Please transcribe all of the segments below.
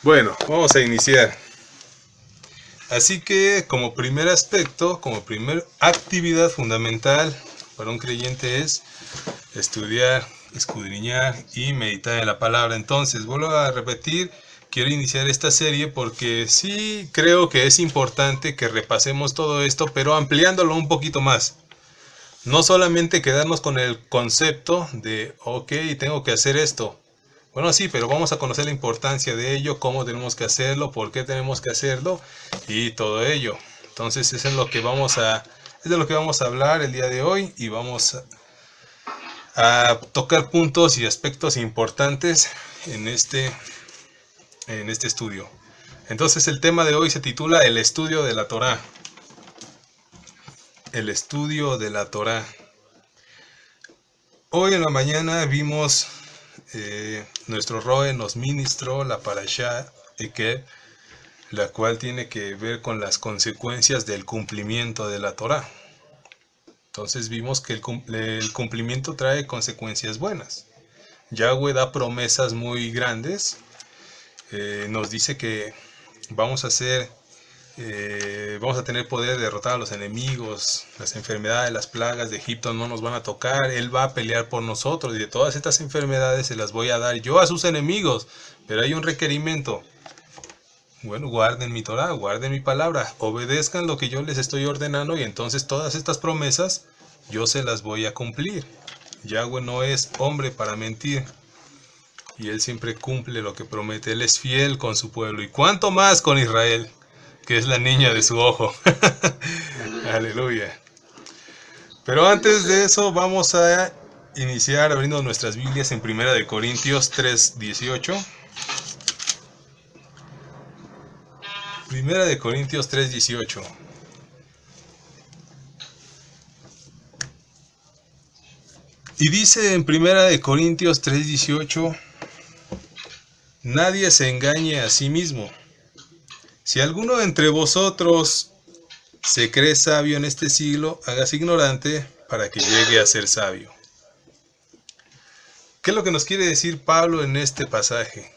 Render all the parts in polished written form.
Bueno, vamos a iniciar. Así que como primer aspecto, como primer actividad fundamental para un creyente es estudiar, escudriñar y meditar en la palabra. Entonces, vuelvo a repetir, quiero iniciar esta serie porque sí creo que es importante que repasemos todo esto, pero ampliándolo un poquito más. No solamente quedarnos con el concepto de, ok, tengo que hacer esto. Bueno, sí, pero vamos a conocer la importancia de ello, cómo tenemos que hacerlo, por qué tenemos que hacerlo y todo ello. Entonces, eso es lo que vamos a hablar el día de hoy y vamos a tocar puntos y aspectos importantes en este estudio. Entonces, el tema de hoy se titula El estudio de la Torá. El estudio de la Torá. Hoy en la mañana vimos, nuestro Roe nos ministró la Parashá Ekev, la cual tiene que ver con las consecuencias del cumplimiento de la Torá. Entonces vimos que el cumplimiento trae consecuencias buenas. Yahweh da promesas muy grandes. Nos dice que vamos a tener poder de derrotar a los enemigos, las enfermedades, las plagas de Egipto no nos van a tocar, Él va a pelear por nosotros y de todas estas enfermedades se las voy a dar yo a sus enemigos, pero hay un requerimiento. Bueno, guarden mi Torá, guarden mi palabra, obedezcan lo que yo les estoy ordenando y entonces todas estas promesas yo se las voy a cumplir. Yahweh no es hombre para mentir y Él siempre cumple lo que promete, Él es fiel con su pueblo y cuánto más con Israel, que es la niña de su ojo. Aleluya. Pero antes de eso vamos a iniciar abriendo nuestras Biblias en 1 Corintios 3:18. 1 Corintios 3:18. Y dice en 1 Corintios 3:18, nadie se engañe a sí mismo. Si alguno entre vosotros se cree sabio en este siglo, hágase ignorante para que llegue a ser sabio. ¿Qué es lo que nos quiere decir Pablo en este pasaje?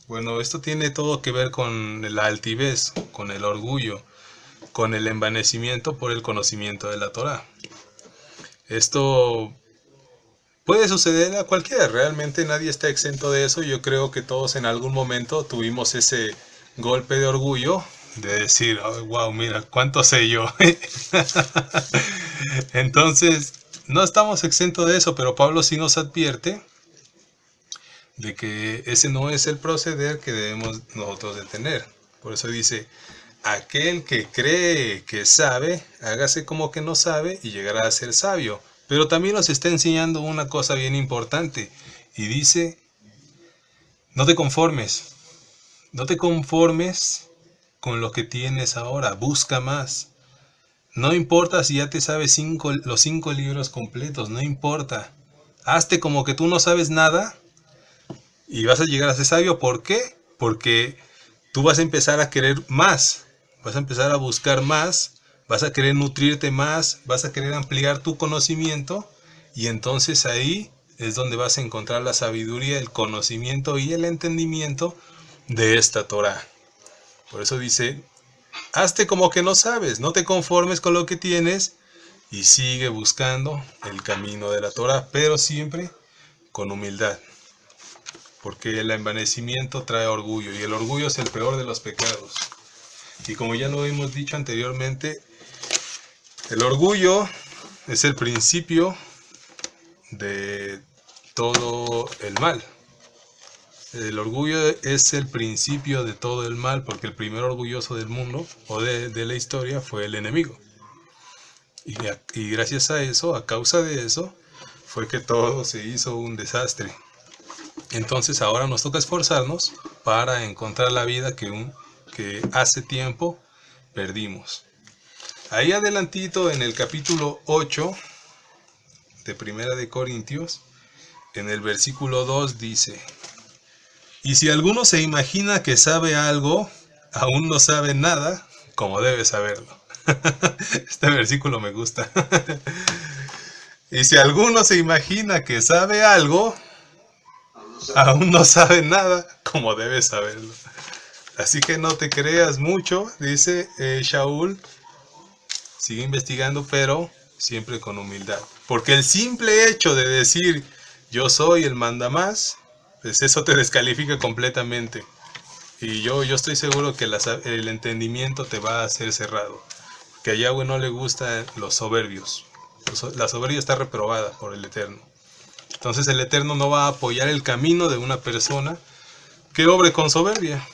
Bueno, esto tiene todo que ver con la altivez, con el orgullo, con el envanecimiento por el conocimiento de la Torá. Esto puede suceder a cualquiera, realmente nadie está exento de eso. Yo creo que todos en algún momento tuvimos ese golpe de orgullo de decir, oh, wow, mira, cuánto sé yo. Entonces, no estamos exentos de eso, pero Pablo sí nos advierte de que ese no es el proceder que debemos nosotros de tener. Por eso dice, aquel que cree que sabe, hágase como que no sabe y llegará a ser sabio. Pero también nos está enseñando una cosa bien importante y dice, no te conformes con lo que tienes ahora, busca más. No importa si ya te sabes los 5 libros completos, no importa. Hazte como que tú no sabes nada y vas a llegar a ser sabio. ¿Por qué? Porque tú vas a empezar a querer más, vas a empezar a buscar más, vas a querer nutrirte más, vas a querer ampliar tu conocimiento y entonces ahí es donde vas a encontrar la sabiduría, el conocimiento y el entendimiento de esta Torá. Por eso dice, hazte como que no sabes, no te conformes con lo que tienes y sigue buscando el camino de la Torá, pero siempre con humildad. Porque el envanecimiento trae orgullo y el orgullo es el peor de los pecados. Y como ya lo hemos dicho anteriormente, el orgullo es el principio de todo el mal. El orgullo es el principio de todo el mal porque el primer orgulloso del mundo o de la historia fue el enemigo. Y gracias a eso, a causa de eso, fue que todo se hizo un desastre. Entonces ahora nos toca esforzarnos para encontrar la vida que hace tiempo perdimos. Ahí adelantito en el capítulo 8 de 1 Corintios, en el versículo 2 dice, y si alguno se imagina que sabe algo, aún no sabe nada, como debe saberlo. Este versículo me gusta. Y si alguno se imagina que sabe algo, aún no sabe nada, como debe saberlo. Así que no te creas mucho, dice Shaul. Sigue investigando, pero siempre con humildad. Porque el simple hecho de decir yo soy el mandamás, pues eso te descalifica completamente. Y yo estoy seguro que el entendimiento te va a hacer cerrado. Que a Yahweh no le gustan los soberbios. La soberbia está reprobada por el Eterno. Entonces el Eterno no va a apoyar el camino de una persona que obre con soberbia.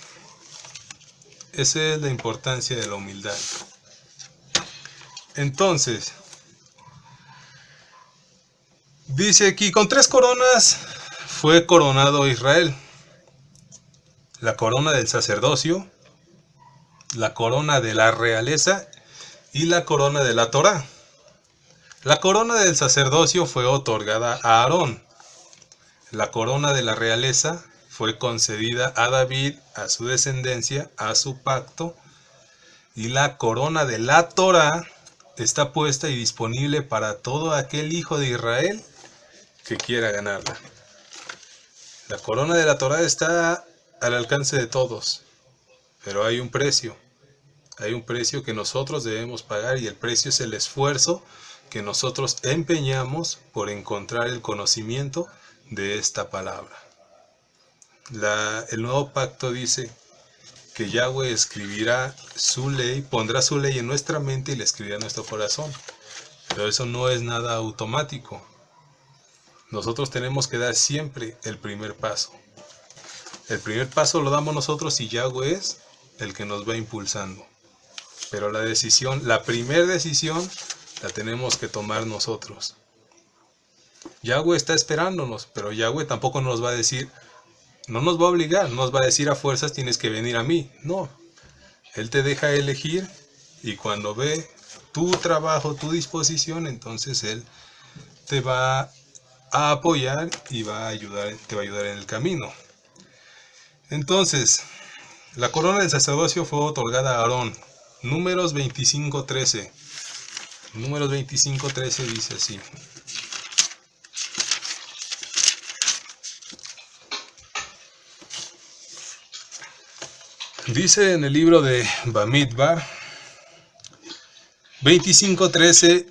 Esa es la importancia de la humildad. Entonces, dice aquí, con 3 coronas fue coronado Israel. La corona del sacerdocio, la corona de la realeza y la corona de la Torá. La corona del sacerdocio fue otorgada a Aarón. La corona de la realeza fue concedida a David, a su descendencia, a su pacto. Y la corona de la Torá está puesta y disponible para todo aquel hijo de Israel que quiera ganarla. La corona de la Torá está al alcance de todos, pero hay un precio. Hay un precio que nosotros debemos pagar y el precio es el esfuerzo que nosotros empeñamos por encontrar el conocimiento de esta palabra. El nuevo pacto dice que Yahweh escribirá su ley, pondrá su ley en nuestra mente y la escribirá en nuestro corazón. Pero eso no es nada automático. Nosotros tenemos que dar siempre el primer paso. El primer paso lo damos nosotros y Yahweh es el que nos va impulsando. Pero la primera decisión, la tenemos que tomar nosotros. Yahweh está esperándonos, pero Yahweh tampoco nos va a decir, no nos va a obligar, no nos va a decir a fuerzas tienes que venir a mí. No, Él te deja elegir y cuando ve tu trabajo, tu disposición, entonces Él te va a apoyar y te va a ayudar en el camino. Entonces, la corona del sacerdocio fue otorgada a Aarón. Números 25:13. Números 25:13 dice así. Dice en el libro de Bamidbar 25:13,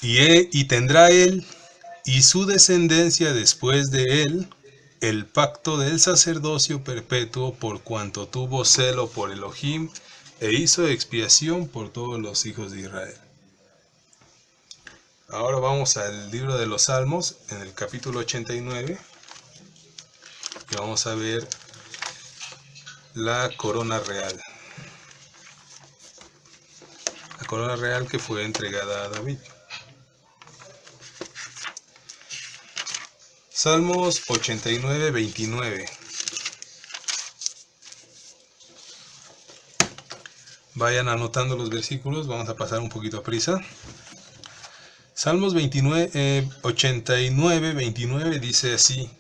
y tendrá él y su descendencia después de él el pacto del sacerdocio perpetuo por cuanto tuvo celo por Elohim e hizo expiación por todos los hijos de Israel. Ahora vamos al libro de los Salmos, en el capítulo 89, y vamos a ver la corona real. La corona real que fue entregada a David. Salmos 89, 29. Vayan anotando los versículos, vamos a pasar un poquito a prisa. Salmos 89, 29 dice así: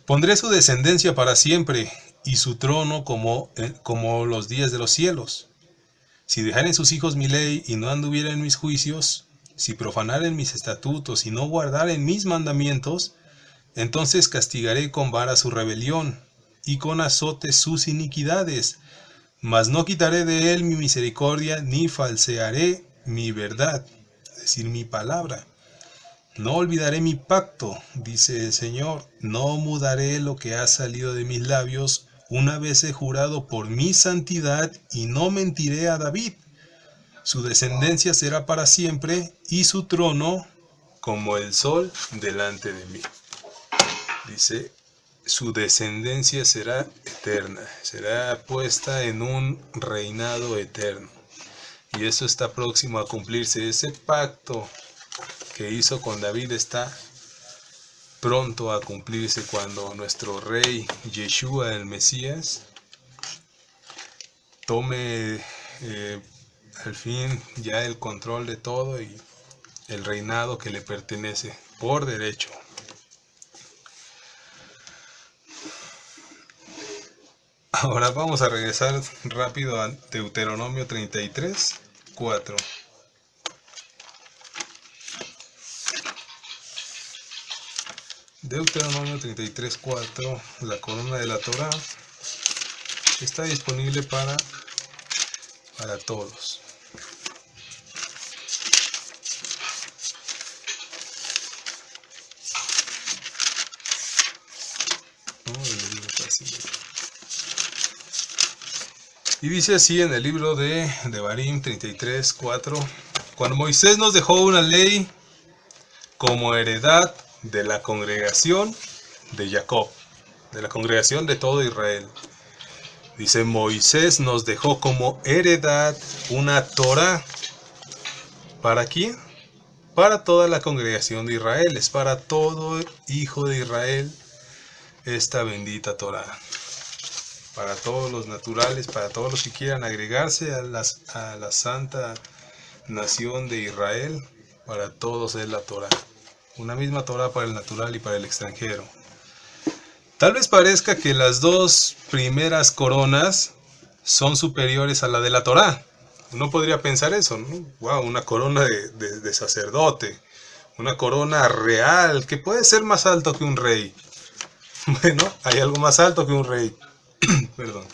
pondré su descendencia para siempre, y su trono como los días de los cielos. Si dejaren sus hijos mi ley, y no anduvieren en mis juicios, si profanaren mis estatutos, y no guardaren mis mandamientos, entonces castigaré con vara su rebelión, y con azote sus iniquidades, mas no quitaré de él mi misericordia, ni falsearé mi verdad, es decir, mi palabra. No olvidaré mi pacto, dice el Señor, no mudaré lo que ha salido de mis labios. Una vez he jurado por mi santidad, y no mentiré a David. Su descendencia será para siempre, y su trono como el sol delante de mí. Dice, su descendencia será eterna, será puesta en un reinado eterno. Y eso está próximo a cumplirse. Ese pacto que hizo con David está pronto a cumplirse cuando nuestro rey Yeshua el Mesías tome al fin ya el control de todo y el reinado que le pertenece por derecho. Ahora vamos a regresar rápido a Deuteronomio 33, 4. Deuteronomio 33, 4, la corona de la Torá. Está disponible para todos. Y dice así en el libro de Devarim 33:4: cuando Moisés nos dejó una ley como heredad de la congregación de Jacob, de la congregación de todo Israel. Dice, Moisés nos dejó como heredad una Torá. ¿Para quién? Para toda la congregación de Israel. Es para todo hijo de Israel esta bendita Torá. Para todos los naturales, para todos los que quieran agregarse a la santa nación de Israel, para todos es la Torá. Una misma Torá para el natural y para el extranjero. Tal vez parezca que las dos primeras coronas son superiores a la de la Torá. Uno podría pensar eso, ¿no? Wow, una corona de sacerdote, una corona real, que puede ser más alto que un rey. Bueno, hay algo más alto que un rey. Perdón.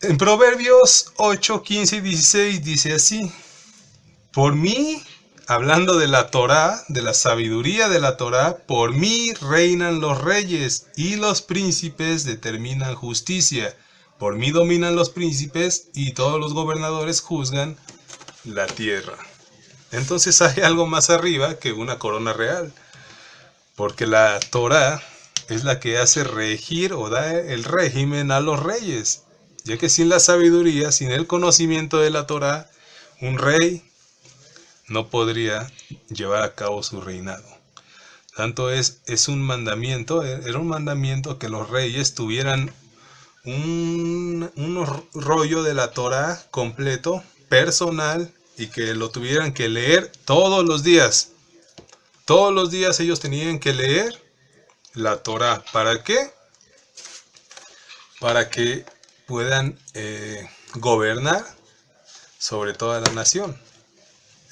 En Proverbios 8, 15 y 16 dice así: por mí, hablando de la Torá, de la sabiduría de la Torá, por mí reinan los reyes y los príncipes determinan justicia. Por mí dominan los príncipes y todos los gobernadores juzgan la tierra. Entonces hay algo más arriba que una corona real, porque la Torá es la que hace regir o da el régimen a los reyes, ya que sin la sabiduría, sin el conocimiento de la Torá, un rey no podría llevar a cabo su reinado. Tanto es un mandamiento, era un mandamiento que los reyes tuvieran un rollo de la Torá completo, personal, y que lo tuvieran que leer todos los días. Todos los días ellos tenían que leer la Torá. ¿Para qué? Para que puedan gobernar sobre toda la nación.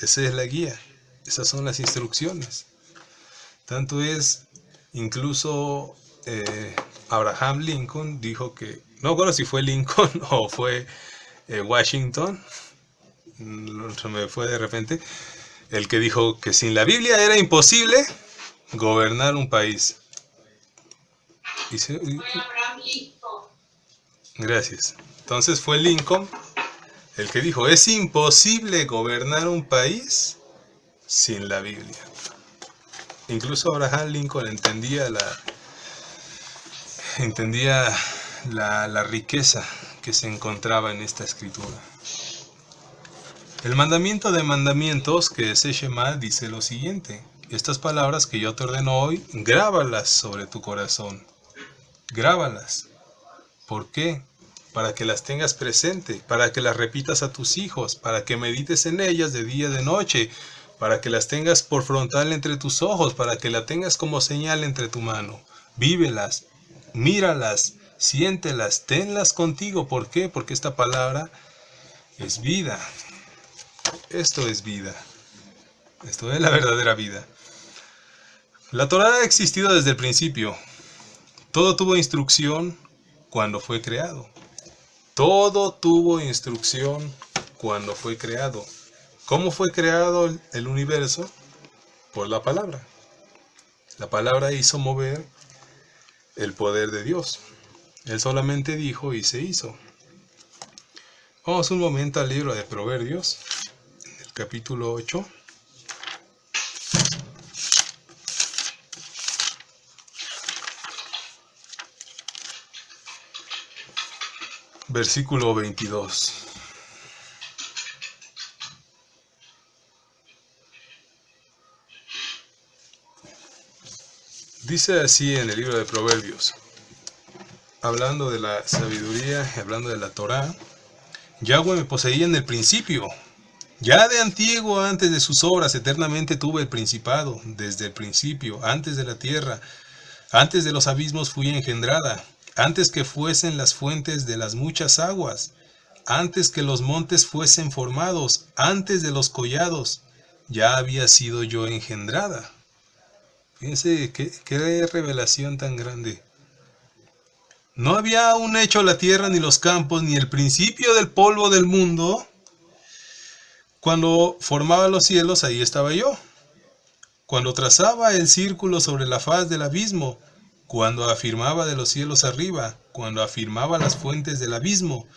Esa es la guía. Esas son las instrucciones. Tanto es, incluso Abraham Lincoln dijo que, no recuerdo si fue Lincoln o fue Washington, se me fue de repente, el que dijo que sin la Biblia era imposible gobernar un país. Gracias. Entonces fue Lincoln el que dijo, es imposible gobernar un país sin la Biblia. Incluso Abraham Lincoln entendía la riqueza que se encontraba en esta escritura. El mandamiento de mandamientos, que es Shema, dice lo siguiente: estas palabras que yo te ordeno hoy, grábalas sobre tu corazón. Grábalas. ¿Por qué? Para que las tengas presente, para que las repitas a tus hijos, para que medites en ellas de día y de noche, para que las tengas por frontal entre tus ojos, para que la tengas como señal entre tu mano. Vívelas, míralas, siéntelas, tenlas contigo. ¿Por qué? Porque esta palabra es vida. Esto es vida. Esto es la verdadera vida. La Torá ha existido desde el principio. Todo tuvo instrucción cuando fue creado. Todo tuvo instrucción cuando fue creado. ¿Cómo fue creado el universo? Por la palabra. La palabra hizo mover el poder de Dios. Él solamente dijo y se hizo. Vamos un momento al libro de Proverbios, en el capítulo 8. Versículo 22. Dice así en el libro de Proverbios, hablando de la sabiduría, hablando de la Torá: Yahweh me poseía en el principio, ya de antiguo, antes de sus obras, eternamente tuve el principado, desde el principio, antes de la tierra, antes de los abismos fui engendrada, antes que fuesen las fuentes de las muchas aguas, antes que los montes fuesen formados, antes de los collados, ya había sido yo engendrada. Fíjense qué revelación tan grande. No había aún hecho la tierra ni los campos ni el principio del polvo del mundo. Cuando formaba los cielos, ahí estaba yo. Cuando trazaba el círculo sobre la faz del abismo, cuando afirmaba de los cielos arriba, cuando afirmaba las fuentes del abismo,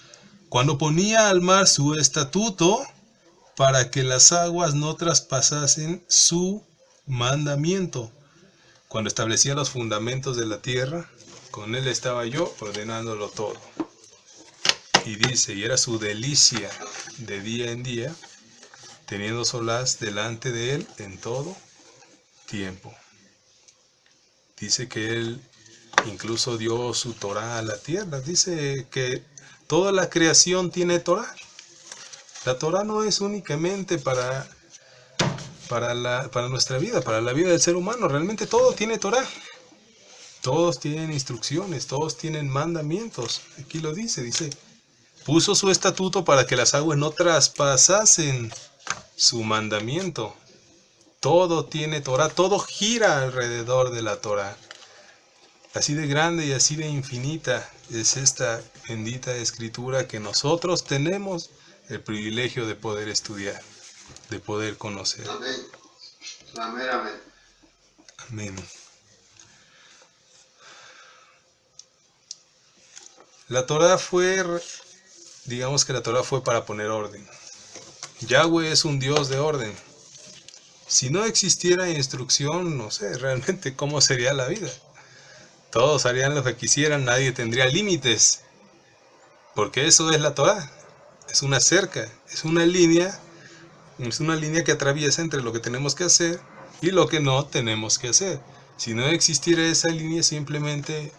cuando ponía al mar su estatuto para que las aguas no traspasasen su mandamiento, cuando establecía los fundamentos de la tierra, con él estaba yo ordenándolo todo. Y dice, y era su delicia de día en día, teniendo solaz delante de él en todo tiempo. Dice que él incluso dio su Torá a la tierra. Dice que toda la creación tiene Torá. La Torá no es únicamente para nuestra vida, para la vida del ser humano. Realmente todo tiene Torá. Todos tienen instrucciones, todos tienen mandamientos. Aquí lo dice, puso su estatuto para que las aguas no traspasasen su mandamiento. Todo tiene Torá, todo gira alrededor de la Torá. Así de grande y así de infinita es esta bendita escritura que nosotros tenemos el privilegio de poder estudiar, de poder conocer. Amén. Amén, amén. Amén. La Torá fue, digamos que la Torá fue para poner orden. Yahweh es un Dios de orden. Si no existiera instrucción, no sé realmente cómo sería la vida. Todos harían lo que quisieran, nadie tendría límites. Porque eso es la Torá. Es una cerca, es una línea que atraviesa entre lo que tenemos que hacer y lo que no tenemos que hacer. Si no existiera esa línea, simplemente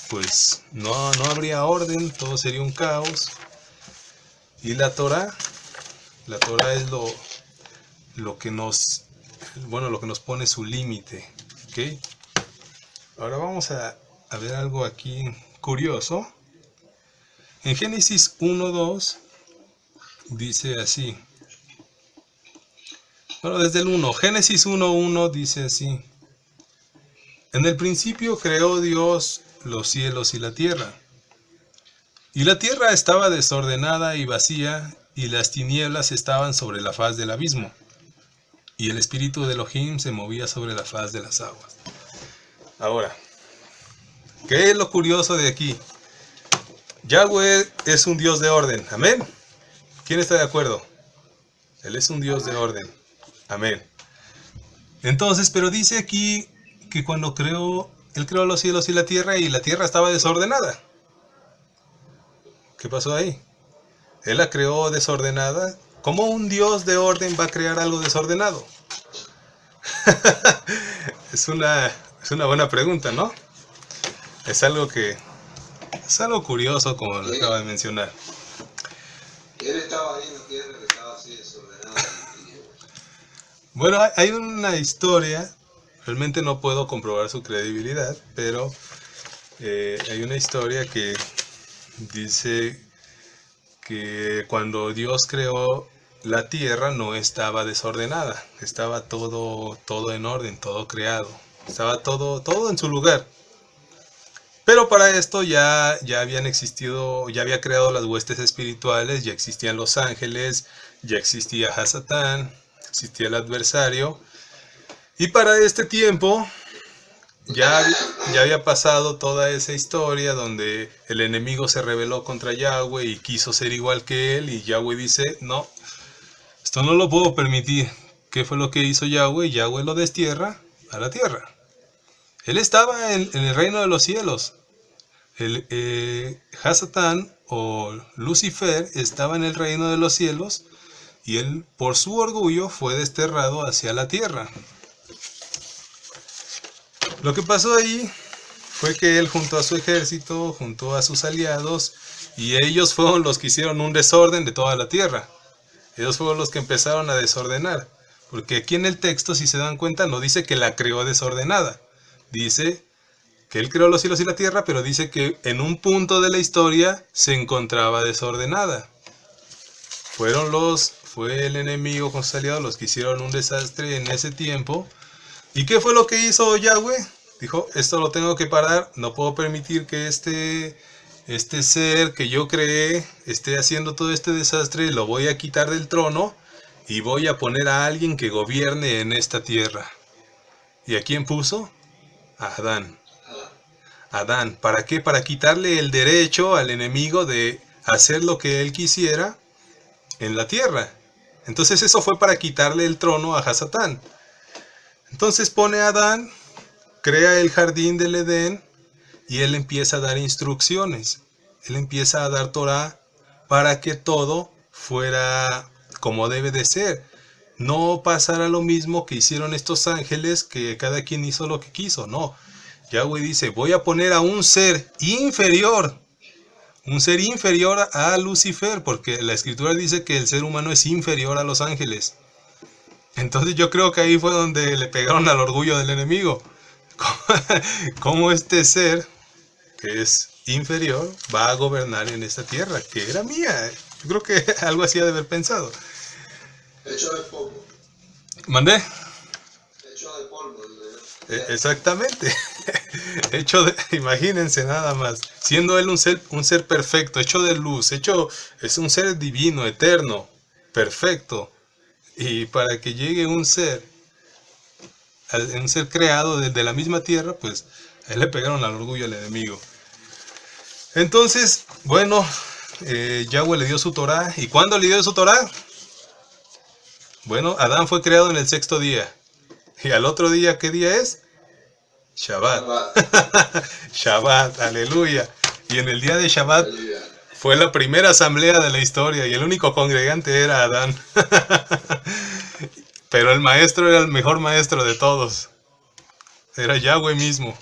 pues no habría orden, todo sería un caos. Y la Torá es lo que nos pone su límite, ¿ok? Ahora vamos a ver algo aquí curioso. En Génesis 1:2 dice así. Bueno, desde el 1, Génesis 1:1 dice así. En el principio creó Dios los cielos y la tierra. Y la tierra estaba desordenada y vacía, y las tinieblas estaban sobre la faz del abismo. Y el espíritu de Elohim se movía sobre la faz de las aguas. Ahora, ¿qué es lo curioso de aquí? Yahweh es un Dios de orden. Amén. ¿Quién está de acuerdo? Él es un Dios de orden. Amén. Entonces, pero dice aquí que cuando Él creó los cielos y la tierra estaba desordenada. ¿Qué pasó ahí? Él la creó desordenada. ¿Cómo un Dios de orden va a crear algo desordenado? Es una buena pregunta, ¿no? Es algo curioso, como lo acaba de mencionar. Él estaba ahí en la tierra que estaba así desordenada. Bueno, hay una historia, realmente no puedo comprobar su credibilidad, pero hay una historia que dice que cuando Dios creó la tierra no estaba desordenada, estaba todo en orden, todo creado, estaba todo en su lugar. Pero para esto ya había creado las huestes espirituales, ya existían los ángeles, ya existía Hasatán, existía el adversario. Y para este tiempo ya había pasado toda esa historia donde el enemigo se rebeló contra Yahweh y quiso ser igual que él. Y Yahweh dice, no, esto no lo puedo permitir. ¿Qué fue lo que hizo Yahweh? Yahweh lo destierra a la tierra. Él estaba en el reino de los cielos. Hasatán o Lucifer estaba en el reino de los cielos y él por su orgullo fue desterrado hacia la tierra. Lo que pasó ahí fue que él juntó a su ejército, juntó a sus aliados y ellos fueron los que hicieron un desorden de toda la tierra. Ellos fueron los que empezaron a desordenar. Porque aquí en el texto, si se dan cuenta, no dice que la creó desordenada. Dice que él creó los cielos y la tierra, pero dice que en un punto de la historia se encontraba desordenada. Fue el enemigo con sus aliados los que hicieron un desastre en ese tiempo. ¿Y qué fue lo que hizo Yahweh? Dijo, esto lo tengo que parar, no puedo permitir que este ser que yo creé esté haciendo todo este desastre, lo voy a quitar del trono y voy a poner a alguien que gobierne en esta tierra. ¿Y a quién puso? A Adán. Adán, ¿para qué? Para quitarle el derecho al enemigo de hacer lo que él quisiera en la tierra. Entonces eso fue para quitarle el trono a Hasatán. Entonces pone a Adán, crea el jardín del Edén y él empieza a dar instrucciones. Él empieza a dar Torah para que todo fuera como debe de ser. No pasara lo mismo que hicieron estos ángeles, que cada quien hizo lo que quiso. No, Yahweh dice, voy a poner a un ser inferior a Lucifer, porque la escritura dice que el ser humano es inferior a los ángeles. Entonces yo creo que ahí fue donde le pegaron al orgullo del enemigo. Como este ser, que es inferior, va a gobernar en esta tierra, que era mía. Yo creo que algo así ha de haber pensado. Hecho de polvo. ¿Mandé? Hecho de polvo. Exactamente. Imagínense nada más, siendo él un ser perfecto, hecho de luz, es un ser divino, eterno, perfecto, y para que llegue un ser creado desde la misma tierra, pues a él le pegaron al orgullo al enemigo. Entonces, bueno, Yahweh le dio su Torah. ¿Y cuándo le dio su Torah? Bueno, Adán fue creado en el 6º día. ¿Y al otro día qué día es? Shabbat. Shabbat, aleluya. Y en el día de Shabbat fue la primera asamblea de la historia y el único congregante era Adán. Pero el maestro era el mejor maestro de todos. Era Yahweh mismo.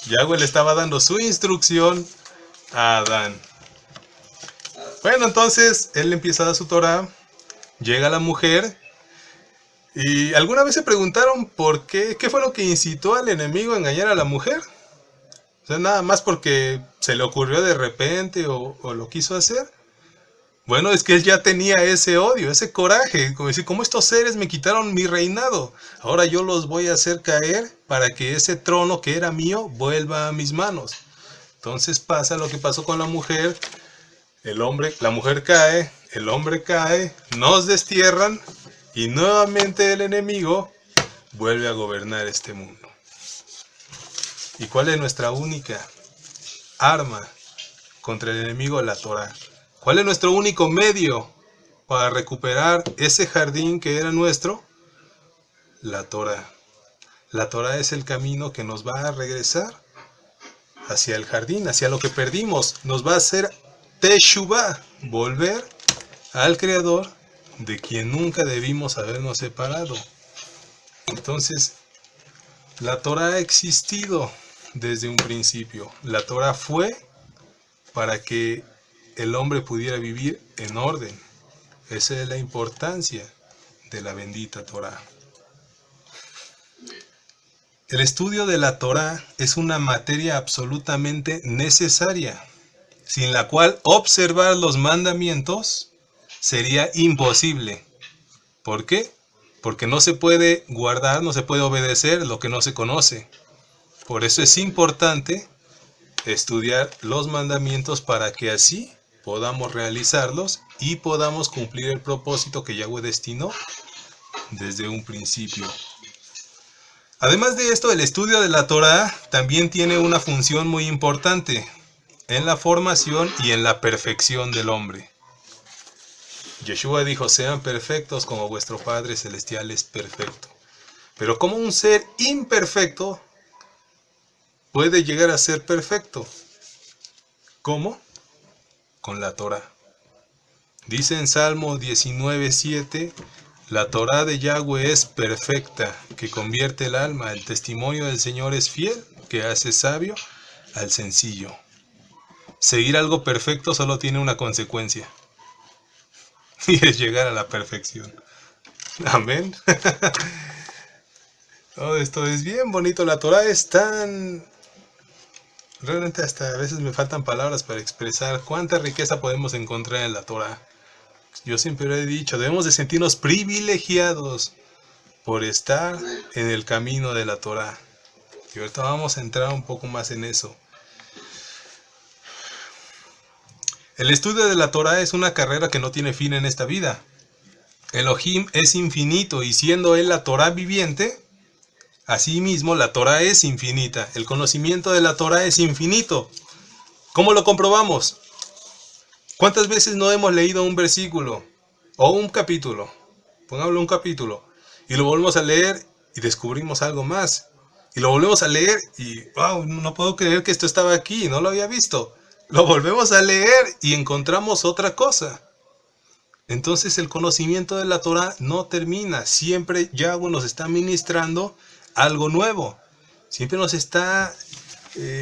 Yahweh le estaba dando su instrucción a Adán. Bueno, entonces él empieza a dar su Torah. Llega la mujer. ¿Y alguna vez se preguntaron por qué fue lo que incitó al enemigo a engañar a la mujer? O sea, nada más porque se le ocurrió de repente o lo quiso hacer. Bueno, es que él ya tenía ese odio, ese coraje, como decir, ¿cómo estos seres me quitaron mi reinado? Ahora yo los voy a hacer caer para que ese trono que era mío vuelva a mis manos. Entonces pasa lo que pasó con la mujer, la mujer cae, el hombre cae, nos destierran y nuevamente el enemigo vuelve a gobernar este mundo. ¿Y cuál es nuestra única arma contra el enemigo? La Torah. ¿Cuál es nuestro único medio para recuperar ese jardín que era nuestro? La Torah. La Torah es el camino que nos va a regresar hacia el jardín, hacia lo que perdimos. Nos va a hacer Teshuvah, volver al Creador de quien nunca debimos habernos separado. Entonces, la Torah ha existido desde un principio. La Torah fue para que el hombre pudiera vivir en orden. Esa es la importancia de la bendita Torah. El estudio de la Torah es una materia absolutamente necesaria, sin la cual observar los mandamientos sería imposible. ¿Por qué? Porque no se puede guardar, no se puede obedecer lo que no se conoce. Por eso es importante estudiar los mandamientos para que así podamos realizarlos y podamos cumplir el propósito que Yahweh destinó desde un principio. Además de esto, el estudio de la Torah también tiene una función muy importante en la formación y en la perfección del hombre. Yeshua dijo, sean perfectos como vuestro Padre Celestial es perfecto. Pero ¿cómo un ser imperfecto puede llegar a ser perfecto? ¿Cómo? Con la Torah. Dice en Salmo 19:7, la Torah de Yahweh es perfecta, que convierte el alma. El testimonio del Señor es fiel, que hace sabio al sencillo. Seguir algo perfecto solo tiene una consecuencia, y es llegar a la perfección. Amén. Todo esto es bien bonito. La Torah es tan... Realmente hasta a veces me faltan palabras para expresar cuánta riqueza podemos encontrar en la Torah. Yo siempre lo he dicho, debemos de sentirnos privilegiados por estar en el camino de la Torah. Y ahorita vamos a entrar un poco más en eso. El estudio de la Torá es una carrera que no tiene fin en esta vida. Elohim es infinito y siendo él la Torá viviente, asimismo la Torá es infinita. El conocimiento de la Torá es infinito. ¿Cómo lo comprobamos? ¿Cuántas veces no hemos leído un versículo o un capítulo? Pongámoslo un capítulo y lo volvemos a leer y descubrimos algo más. Y lo volvemos a leer y wow, no puedo creer que esto estaba aquí, no lo había visto. Lo volvemos a leer y encontramos otra cosa. Entonces el conocimiento de la Torá no termina. Siempre Yahweh nos está ministrando algo nuevo. Siempre nos está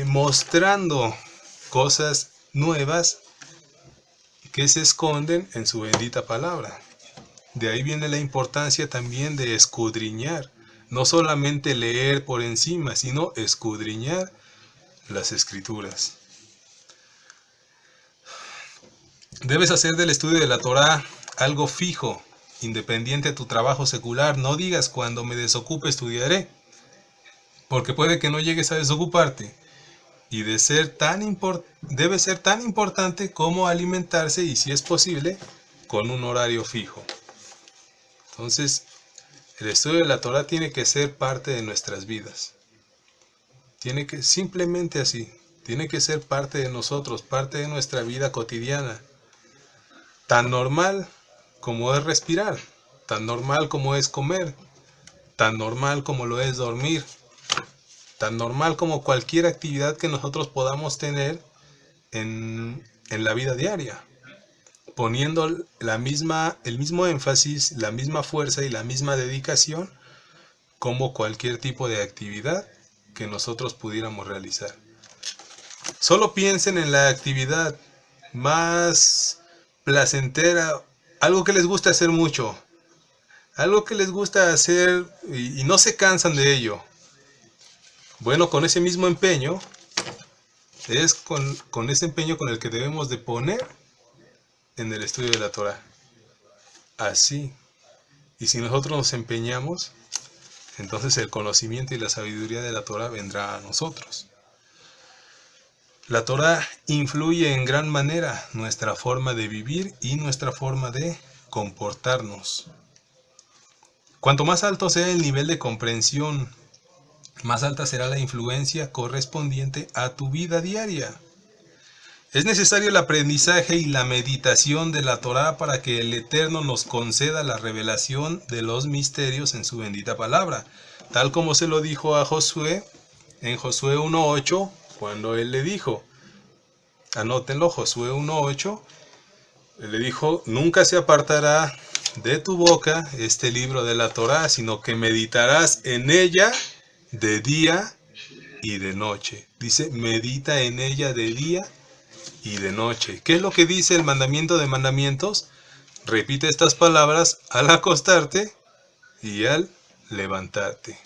mostrando cosas nuevas que se esconden en su bendita palabra. De ahí viene la importancia también de escudriñar. No solamente leer por encima, sino escudriñar las escrituras. Debes hacer del estudio de la Torá algo fijo, independiente de tu trabajo secular. No digas cuando me desocupe estudiaré, porque puede que no llegues a desocuparte. Y debe ser tan importante como alimentarse y, si es posible, con un horario fijo. Entonces, el estudio de la Torá tiene que ser parte de nuestras vidas. Tiene que, simplemente así, tiene que ser parte de nosotros, parte de nuestra vida cotidiana. Tan normal como es respirar, tan normal como es comer, tan normal como lo es dormir, tan normal como cualquier actividad que nosotros podamos tener en la vida diaria, poniendo el mismo énfasis, la misma fuerza y la misma dedicación como cualquier tipo de actividad que nosotros pudiéramos realizar. Solo piensen en la actividad más placentera, algo que les gusta hacer mucho, algo que les gusta hacer y no se cansan de ello. Bueno, con ese mismo empeño, es con ese empeño con el que debemos de poner en el estudio de la Torá. Así. Y si nosotros nos empeñamos, entonces el conocimiento y la sabiduría de la Torá vendrá a nosotros. La Torá influye en gran manera nuestra forma de vivir y nuestra forma de comportarnos. Cuanto más alto sea el nivel de comprensión, más alta será la influencia correspondiente a tu vida diaria. Es necesario el aprendizaje y la meditación de la Torá para que el Eterno nos conceda la revelación de los misterios en su bendita palabra, tal como se lo dijo a Josué en Josué 1:8, cuando él le dijo, anótenlo, Josué 1:8, él le dijo, nunca se apartará de tu boca este libro de la Torá, sino que meditarás en ella de día y de noche. Dice, medita en ella de día y de noche. ¿Qué es lo que dice el mandamiento de mandamientos? Repite estas palabras al acostarte y al levantarte.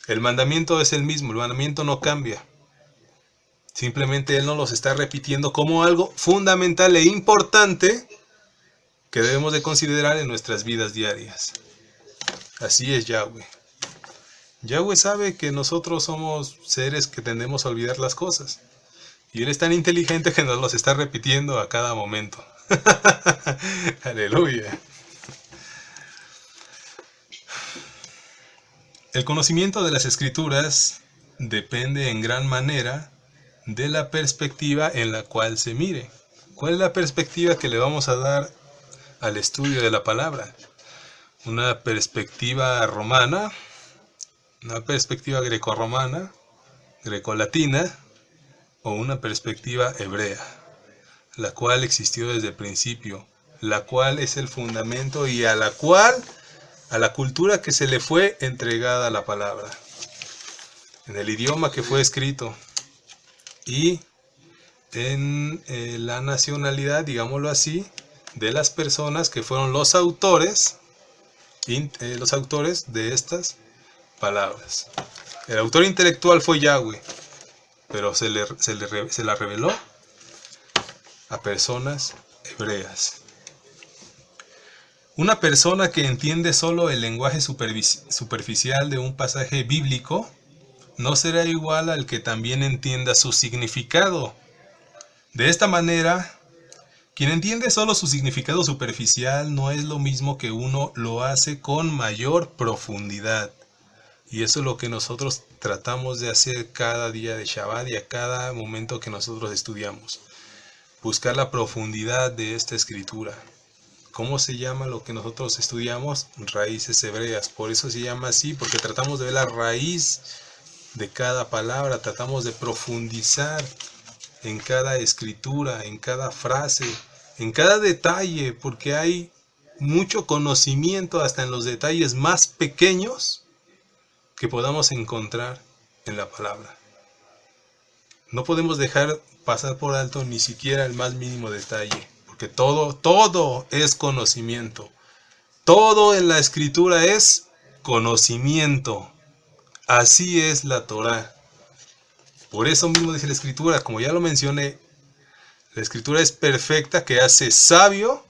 El mandamiento es el mismo, el mandamiento no cambia. Simplemente Él nos los está repitiendo como algo fundamental e importante que debemos de considerar en nuestras vidas diarias. Así es Yahweh. Yahweh sabe que nosotros somos seres que tendemos a olvidar las cosas. Y Él es tan inteligente que nos los está repitiendo a cada momento. Aleluya. El conocimiento de las Escrituras depende en gran manera de la perspectiva en la cual se mire. ¿Cuál es la perspectiva que le vamos a dar al estudio de la palabra? ¿Una perspectiva romana? ¿Una perspectiva grecorromana? ¿Grecolatina? ¿O una perspectiva hebrea? La cual existió desde el principio, la cual es el fundamento y a la cultura que se le fue entregada la palabra, en el idioma que fue escrito y en la nacionalidad, digámoslo así, de las personas que fueron los autores de estas palabras. El autor intelectual fue Yahweh, pero se la reveló a personas hebreas. Una persona que entiende solo el lenguaje superficial de un pasaje bíblico no será igual al que también entienda su significado. De esta manera, quien entiende solo su significado superficial no es lo mismo que uno lo hace con mayor profundidad. Y eso es lo que nosotros tratamos de hacer cada día de Shabbat y a cada momento que nosotros estudiamos. Buscar la profundidad de esta escritura. ¿Cómo se llama lo que nosotros estudiamos? Raíces hebreas. Por eso se llama así, porque tratamos de ver la raíz de cada palabra. Tratamos de profundizar en cada escritura, en cada frase, en cada detalle, porque hay mucho conocimiento hasta en los detalles más pequeños que podamos encontrar en la palabra. No podemos dejar pasar por alto ni siquiera el más mínimo detalle, porque todo es conocimiento. Todo en la escritura es conocimiento. Así es la Torá. Por eso mismo dice la escritura, como ya lo mencioné, la escritura es perfecta que hace sabio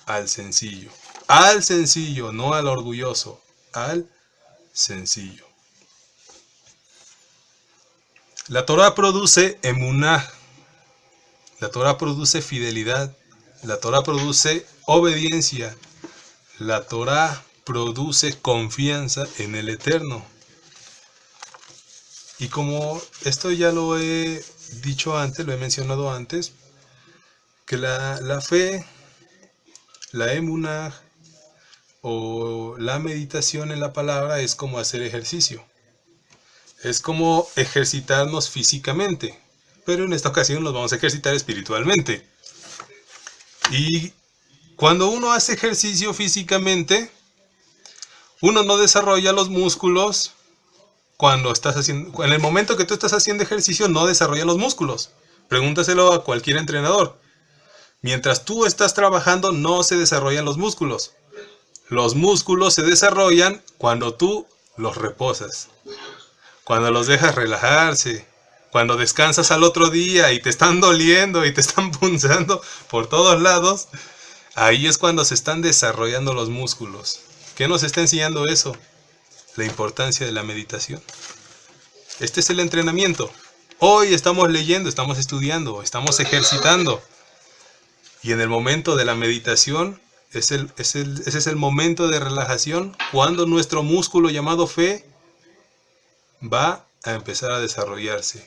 al sencillo. Al sencillo, no al orgulloso, al sencillo. La Torá produce emuná, la Torá produce fidelidad, la Torá produce obediencia, la Torá produce confianza en el Eterno. Y como esto ya lo he dicho antes, lo he mencionado antes, que la fe, la emuná o la meditación en la palabra es como hacer ejercicio. Es como ejercitarnos físicamente, pero en esta ocasión nos vamos a ejercitar espiritualmente. Y cuando uno hace ejercicio físicamente, uno no desarrolla los músculos. En el momento que tú estás haciendo ejercicio, no desarrolla los músculos. Pregúntaselo a cualquier entrenador. Mientras tú estás trabajando, no se desarrollan los músculos. Los músculos se desarrollan cuando tú los reposas. Cuando los dejas relajarse. Cuando descansas al otro día y te están doliendo y te están punzando por todos lados. Ahí es cuando se están desarrollando los músculos. ¿Qué nos está enseñando eso? La importancia de la meditación. Este es el entrenamiento. Hoy estamos leyendo, estamos estudiando, estamos ejercitando. Y en el momento de la meditación, ese es el momento de relajación, cuando nuestro músculo llamado fe va a empezar a desarrollarse.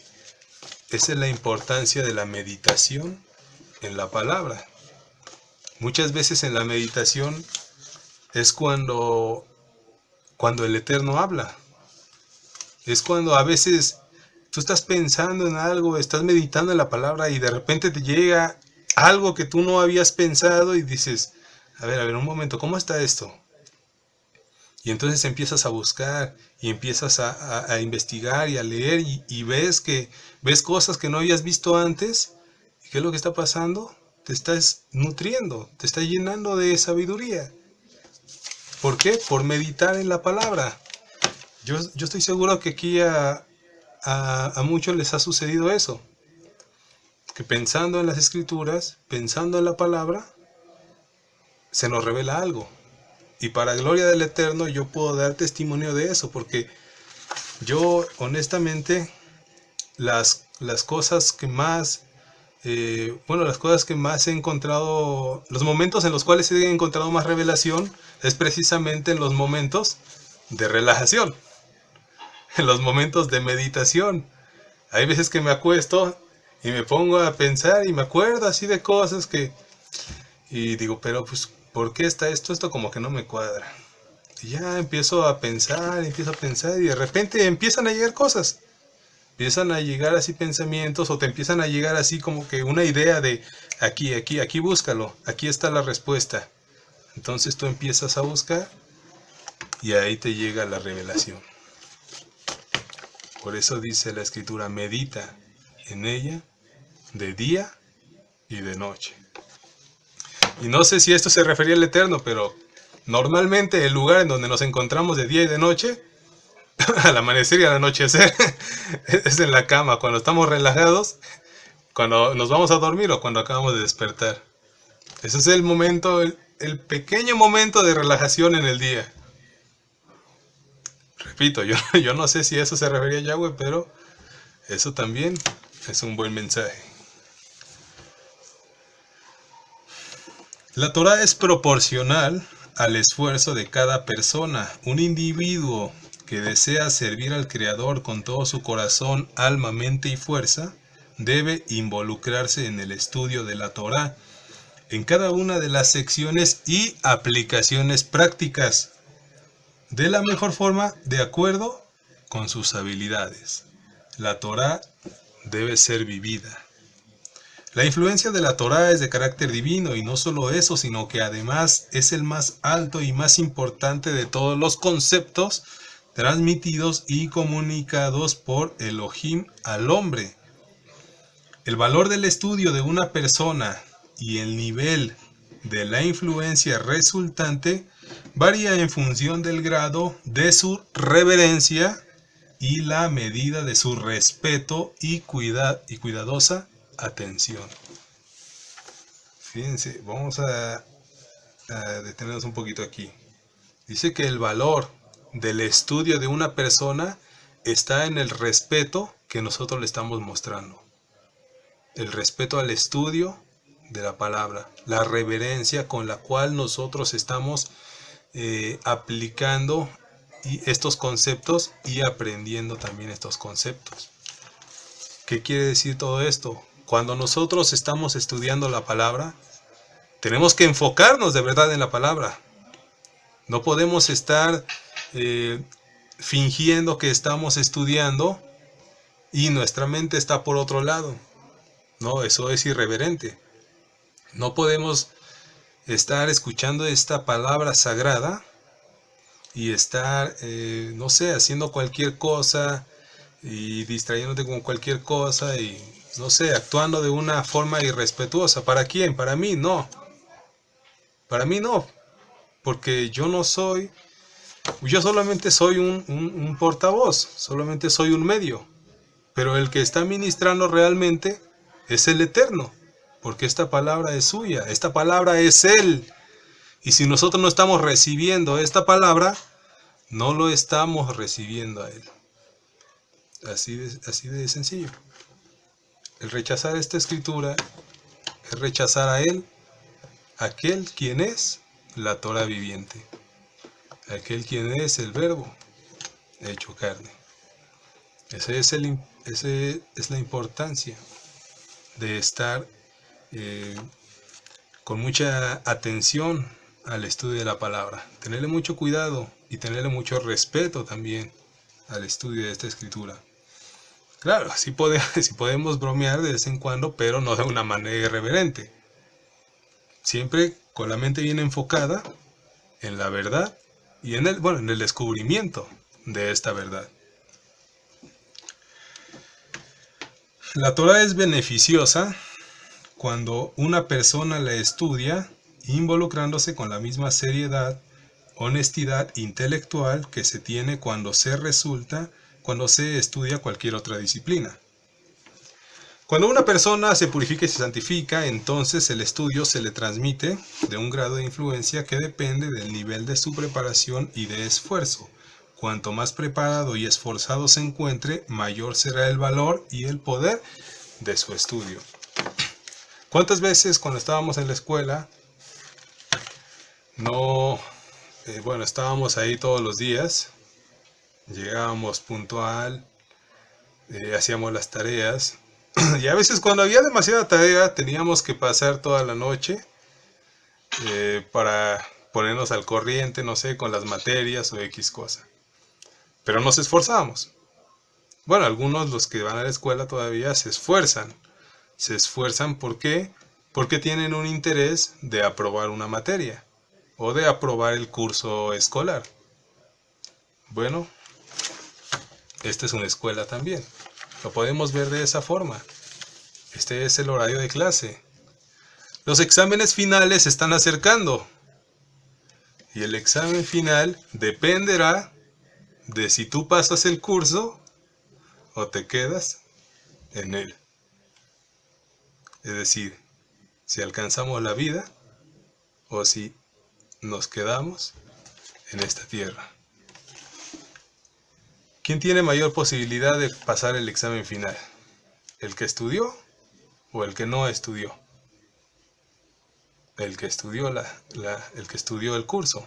Esa es la importancia de la meditación en la palabra. Muchas veces en la meditación es cuando el Eterno habla. Es cuando a veces tú estás pensando en algo, estás meditando en la palabra y de repente te llega algo que tú no habías pensado y dices, a ver, un momento, ¿cómo está esto? Y entonces empiezas a buscar y empiezas a investigar y a leer y ves cosas que no habías visto antes. ¿Y qué es lo que está pasando? Te estás nutriendo, te está llenando de sabiduría. ¿Por qué? Por meditar en la palabra. Yo estoy seguro que aquí a muchos les ha sucedido eso. Que pensando en las escrituras, pensando en la palabra, se nos revela algo. Y para gloria del Eterno yo puedo dar testimonio de eso, porque yo honestamente las cosas que más he encontrado, los momentos en los cuales he encontrado más revelación es precisamente en los momentos de relajación, en los momentos de meditación. Hay veces que me acuesto y me pongo a pensar y me acuerdo así de cosas y digo, pero pues, ¿por qué está esto? Esto como que no me cuadra. Y ya empiezo a pensar y de repente empiezan a llegar cosas. Empiezan a llegar así pensamientos o te empiezan a llegar así como que una idea de aquí búscalo, aquí está la respuesta. Entonces tú empiezas a buscar y ahí te llega la revelación. Por eso dice la escritura, medita en ella de día y de noche. Y no sé si esto se refería al Eterno, pero normalmente el lugar en donde nos encontramos de día y de noche, al amanecer y al anochecer, es en la cama, cuando estamos relajados, cuando nos vamos a dormir o cuando acabamos de despertar. Ese es el momento, el pequeño momento de relajación en el día. Repito, yo no sé si a eso se refería Yahweh, pero eso también es un buen mensaje. La Torá es proporcional al esfuerzo de cada persona. Un individuo que desea servir al Creador con todo su corazón, alma, mente y fuerza, debe involucrarse en el estudio de la Torá, en cada una de las secciones y aplicaciones prácticas, de la mejor forma, de acuerdo con sus habilidades. La Torá debe ser vivida. La influencia de la Torá es de carácter divino, y no solo eso, sino que además es el más alto y más importante de todos los conceptos transmitidos y comunicados por Elohim al hombre. El valor del estudio de una persona y el nivel de la influencia resultante varía en función del grado de su reverencia y la medida de su respeto y cuidadosa atención. Fíjense, vamos a detenernos un poquito aquí. Dice que el valor del estudio de una persona está en el respeto que nosotros le estamos mostrando. El respeto al estudio de la palabra, la reverencia con la cual nosotros estamos aplicando estos conceptos y aprendiendo también estos conceptos. ¿Qué quiere decir todo esto? Cuando nosotros estamos estudiando la palabra, tenemos que enfocarnos de verdad en la palabra. No podemos estar fingiendo que estamos estudiando y nuestra mente está por otro lado. No, eso es irreverente. No podemos estar escuchando esta palabra sagrada y estar, no sé, haciendo cualquier cosa y distrayéndote con cualquier cosa y, no sé, actuando de una forma irrespetuosa. ¿Para quién? Para mí no. Para mí no. Porque yo solamente soy un portavoz, solamente soy un medio. Pero el que está ministrando realmente es el Eterno. Porque esta palabra es suya, esta palabra es Él. Y si nosotros no estamos recibiendo esta palabra, no lo estamos recibiendo a Él. Así de sencillo. El rechazar esta escritura es rechazar a Él, aquel quien es la Torá viviente, aquel quien es el Verbo hecho carne. Esa es la importancia de estar con mucha atención al estudio de la palabra, tenerle mucho cuidado y tenerle mucho respeto también al estudio de esta escritura. Claro, sí podemos bromear de vez en cuando, pero no de una manera irreverente. Siempre con la mente bien enfocada en la verdad y en el descubrimiento de esta verdad. La Torá es beneficiosa cuando una persona la estudia involucrándose con la misma seriedad, honestidad intelectual que se tiene cuando se estudia cualquier otra disciplina. Cuando una persona se purifica y se santifica, entonces el estudio se le transmite de un grado de influencia que depende del nivel de su preparación y de esfuerzo. Cuanto más preparado y esforzado se encuentre, mayor será el valor y el poder de su estudio. ¿Cuántas veces cuando estábamos en la escuela, estábamos ahí todos los días, llegábamos puntual, hacíamos las tareas, y a veces cuando había demasiada tarea teníamos que pasar toda la noche para ponernos al corriente, no sé, con las materias o X cosa. Pero nos esforzábamos. Bueno, algunos, los que van a la escuela todavía se esfuerzan. Se esfuerzan, ¿por qué? Porque tienen un interés de aprobar una materia o de aprobar el curso escolar. Bueno, esta es una escuela también. Lo podemos ver de esa forma. Este es el horario de clase. Los exámenes finales se están acercando. Y el examen final dependerá de si tú pasas el curso o te quedas en él. Es decir, si alcanzamos la vida o si nos quedamos en esta tierra. ¿Quién tiene mayor posibilidad de pasar el examen final? ¿El que estudió o el que no estudió? El que estudió el que estudió el curso.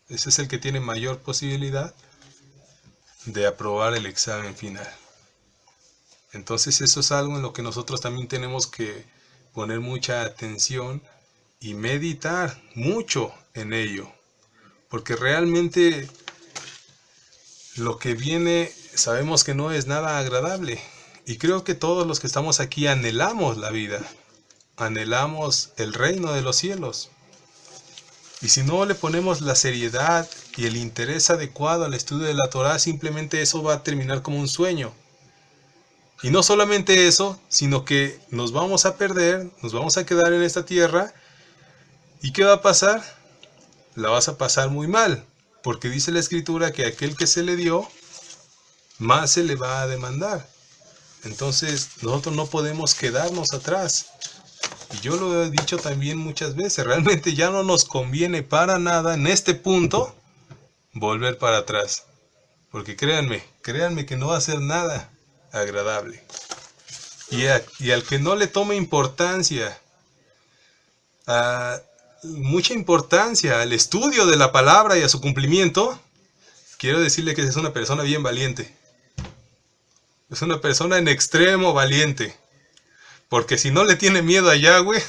Ese es el que tiene mayor posibilidad de aprobar el examen final. Entonces eso es algo en lo que nosotros también tenemos que poner mucha atención y meditar mucho en ello. Porque realmente lo que viene sabemos que no es nada agradable. Y creo que todos los que estamos aquí anhelamos la vida. Anhelamos el reino de los cielos. Y si no le ponemos la seriedad y el interés adecuado al estudio de la Torá, simplemente eso va a terminar como un sueño. Y no solamente eso, sino que nos vamos a perder, nos vamos a quedar en esta tierra. ¿Y qué va a pasar? La vas a pasar muy mal, porque dice la Escritura que aquel que se le dio, más se le va a demandar. Entonces nosotros no podemos quedarnos atrás. Y yo lo he dicho también muchas veces, realmente ya no nos conviene para nada en este punto volver para atrás. Porque créanme que no va a ser nada agradable. Y al que no le tome importancia, mucha importancia al estudio de la palabra y a su cumplimiento, quiero decirle que es una persona bien valiente. Es una persona en extremo valiente. Porque si no le tiene miedo a Yahweh,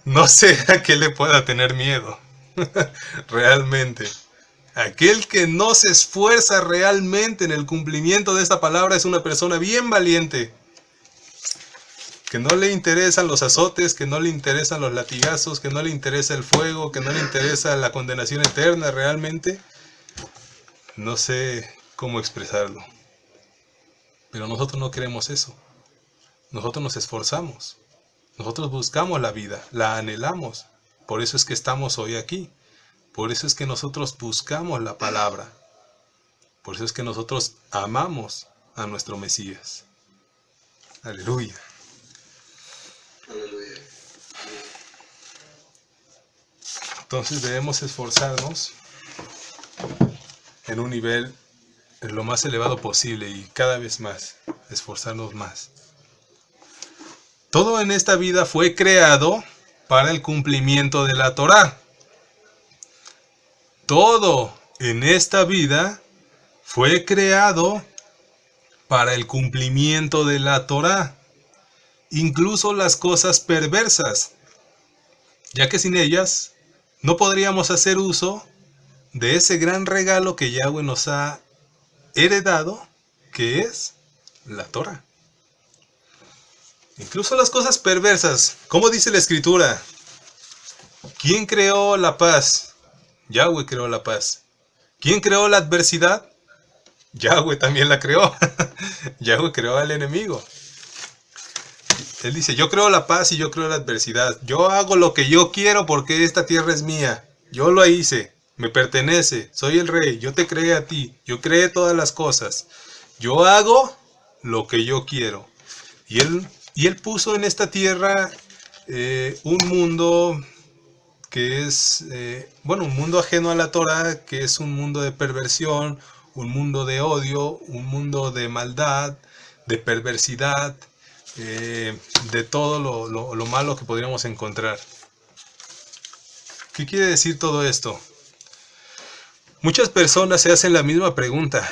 no sé a qué le pueda tener miedo. Realmente. Aquel que no se esfuerza realmente en el cumplimiento de esta palabra es una persona bien valiente. Que no le interesan los azotes, que no le interesan los latigazos, que no le interesa el fuego, que no le interesa la condenación eterna realmente. No sé cómo expresarlo. Pero nosotros no queremos eso. Nosotros nos esforzamos. Nosotros buscamos la vida, la anhelamos. Por eso es que estamos hoy aquí. Por eso es que nosotros buscamos la palabra. Por eso es que nosotros amamos a nuestro Mesías. Aleluya. Aleluya. Entonces debemos esforzarnos en un nivel lo más elevado posible y cada vez más, esforzarnos más. Todo en esta vida fue creado para el cumplimiento de la Torá. Todo en esta vida fue creado para el cumplimiento de la Torá. Incluso las cosas perversas, ya que sin ellas no podríamos hacer uso de ese gran regalo que Yahweh nos ha heredado, que es la Torá. Incluso las cosas perversas, como dice la Escritura, ¿quién creó la paz? Yahweh creó la paz. ¿Quién creó la adversidad? Yahweh también la creó. Yahweh creó al enemigo. Él dice, yo creo la paz y yo creo la adversidad. Yo hago lo que yo quiero porque esta tierra es mía. Yo lo hice, me pertenece, soy el rey, yo te creé a ti, yo creé todas las cosas. Yo hago lo que yo quiero. Y él puso en esta tierra un mundo que es, un mundo ajeno a la Torá, que es un mundo de perversión, un mundo de odio, un mundo de maldad, de perversidad, de todo lo malo que podríamos encontrar. ¿Qué quiere decir todo esto? Muchas personas se hacen la misma pregunta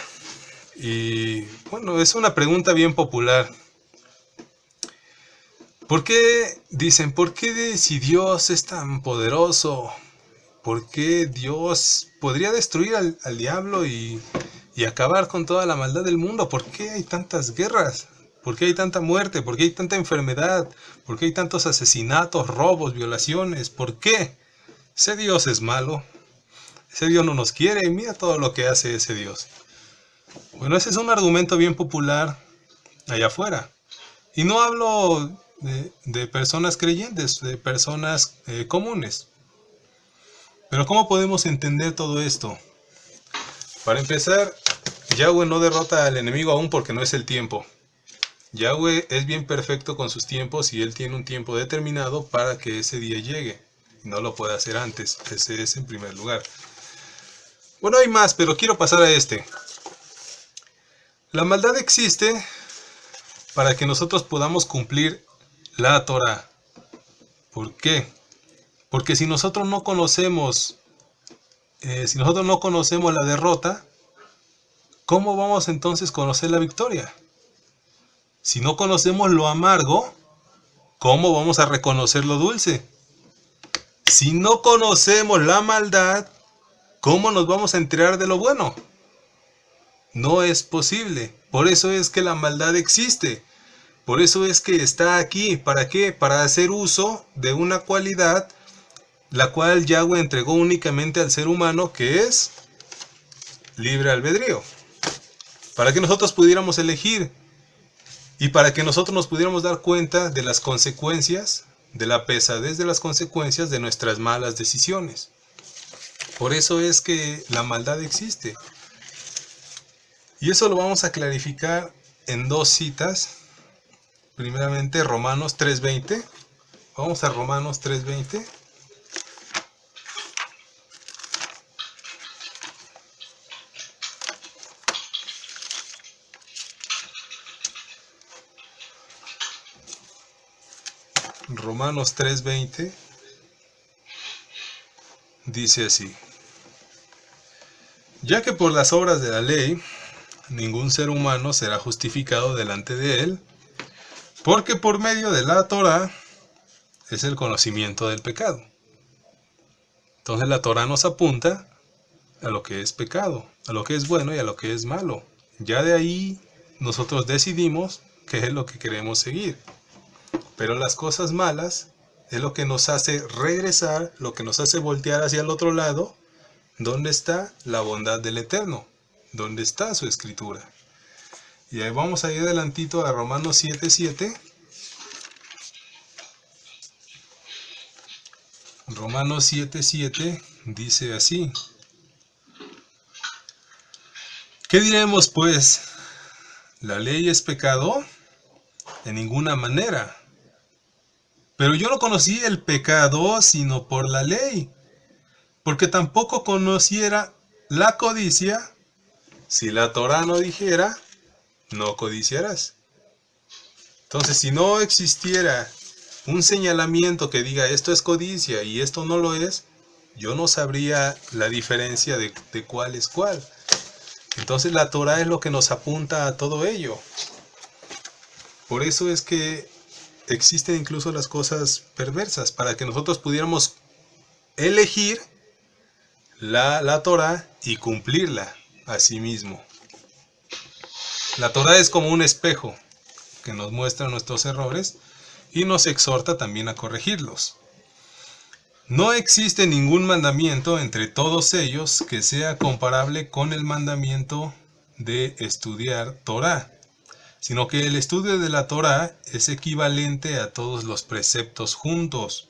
y bueno, es una pregunta bien popular. ¿Por qué dicen, por qué si Dios es tan poderoso, por qué Dios podría destruir al diablo y acabar con toda la maldad del mundo? ¿Por qué hay tantas guerras? ¿Por qué hay tanta muerte? ¿Por qué hay tanta enfermedad? ¿Por qué hay tantos asesinatos, robos, violaciones? ¿Por qué? Ese Dios es malo. Ese Dios no nos quiere. Mira todo lo que hace ese Dios. Bueno, ese es un argumento bien popular allá afuera. Y no hablo de personas creyentes, de personas comunes. Pero ¿cómo podemos entender todo esto? Para empezar, Yahweh no derrota al enemigo aún porque no es el tiempo. Yahweh es bien perfecto con sus tiempos y Él tiene un tiempo determinado para que ese día llegue. No lo puede hacer antes. Ese es en primer lugar. Bueno, hay más, pero quiero pasar a este. La maldad existe para que nosotros podamos cumplir la Torah. ¿Por qué? Porque si nosotros no conocemos la derrota, ¿cómo vamos entonces a conocer la victoria? Si no conocemos lo amargo, ¿cómo vamos a reconocer lo dulce? Si no conocemos la maldad, ¿cómo nos vamos a enterar de lo bueno? No es posible. Por eso es que la maldad existe. Por eso es que está aquí. ¿Para qué? Para hacer uso de una cualidad la cual Yahweh entregó únicamente al ser humano, que es libre albedrío. Para que nosotros pudiéramos elegir y para que nosotros nos pudiéramos dar cuenta de las consecuencias, de la pesadez de las consecuencias de nuestras malas decisiones. Por eso es que la maldad existe. Y eso lo vamos a clarificar en dos citas. Primeramente, Romanos 3:20. Vamos a Romanos 3:20. Romanos 3:20 dice así: ya que por las obras de la ley ningún ser humano será justificado delante de él, porque por medio de la Torah es el conocimiento del pecado. Entonces la Torah nos apunta a lo que es pecado, a lo que es bueno y a lo que es malo. Ya de ahí nosotros decidimos qué es lo que queremos seguir. Pero las cosas malas es lo que nos hace regresar, lo que nos hace voltear hacia el otro lado. ¿Dónde está la bondad del Eterno? ¿Dónde está su escritura? Y ahí vamos a ir adelantito a Romanos 7:7. Romanos 7:7 dice así: ¿qué diremos pues? ¿La ley es pecado? En ninguna manera. Pero yo no conocí el pecado sino por la ley, porque tampoco conociera la codicia si la Torá no dijera, no codiciarás. Entonces, si no existiera un señalamiento que diga esto es codicia y esto no lo es, yo no sabría la diferencia de cuál es cuál. Entonces la Torá es lo que nos apunta a todo ello. Por eso es que existen incluso las cosas perversas, para que nosotros pudiéramos elegir la Torá y cumplirla a sí mismo. La Torá es como un espejo que nos muestra nuestros errores y nos exhorta también a corregirlos. No existe ningún mandamiento entre todos ellos que sea comparable con el mandamiento de estudiar Torá, sino que el estudio de la Torá es equivalente a todos los preceptos juntos,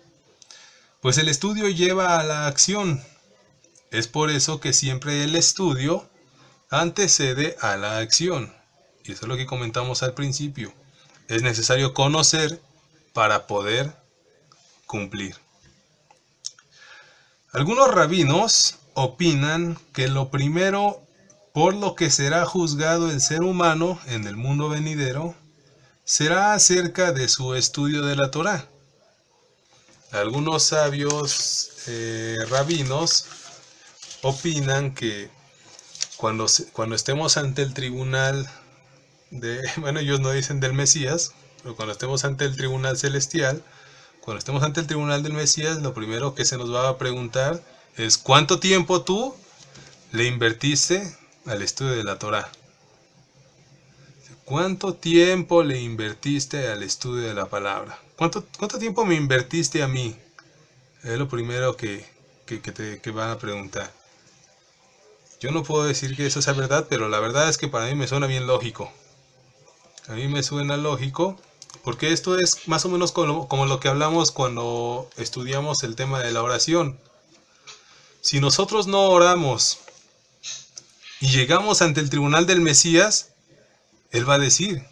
pues el estudio lleva a la acción. Es por eso que siempre el estudio antecede a la acción. Y eso es lo que comentamos al principio. Es necesario conocer para poder cumplir. Algunos rabinos opinan que lo primero por lo que será juzgado el ser humano en el mundo venidero será acerca de su estudio de la Torá. Algunos sabios rabinos opinan que cuando estemos ante el tribunal bueno, ellos no dicen del Mesías, pero cuando estemos ante el tribunal celestial, cuando estemos ante el tribunal del Mesías, lo primero que se nos va a preguntar es ¿cuánto tiempo tú le invertiste al estudio de la Torá? ¿Cuánto tiempo le invertiste al estudio de la palabra? ¿Cuánto tiempo me invertiste a mí? Es lo primero que van a preguntar. Yo no puedo decir que eso sea verdad, pero la verdad es que para mí me suena bien lógico. A mí me suena lógico, porque esto es más o menos como lo que hablamos cuando estudiamos el tema de la oración. Si nosotros no oramos y llegamos ante el tribunal del Mesías, Él va a decir,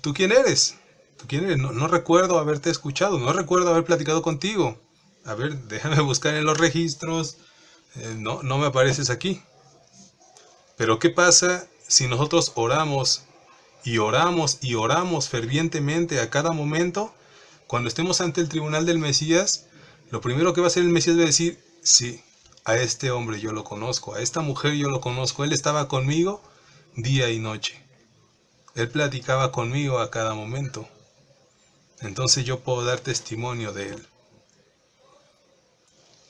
¿tú quién eres? ¿Tú quién eres? No recuerdo haberte escuchado, no recuerdo haber platicado contigo. A ver, déjame buscar en los registros, no me apareces aquí. Pero ¿qué pasa si nosotros oramos y oramos y oramos fervientemente a cada momento, cuando estemos ante el tribunal del Mesías, lo primero que va a hacer el Mesías va a decir, sí, a este hombre yo lo conozco, a esta mujer yo lo conozco, él estaba conmigo día y noche. Él platicaba conmigo a cada momento. Entonces yo puedo dar testimonio de él.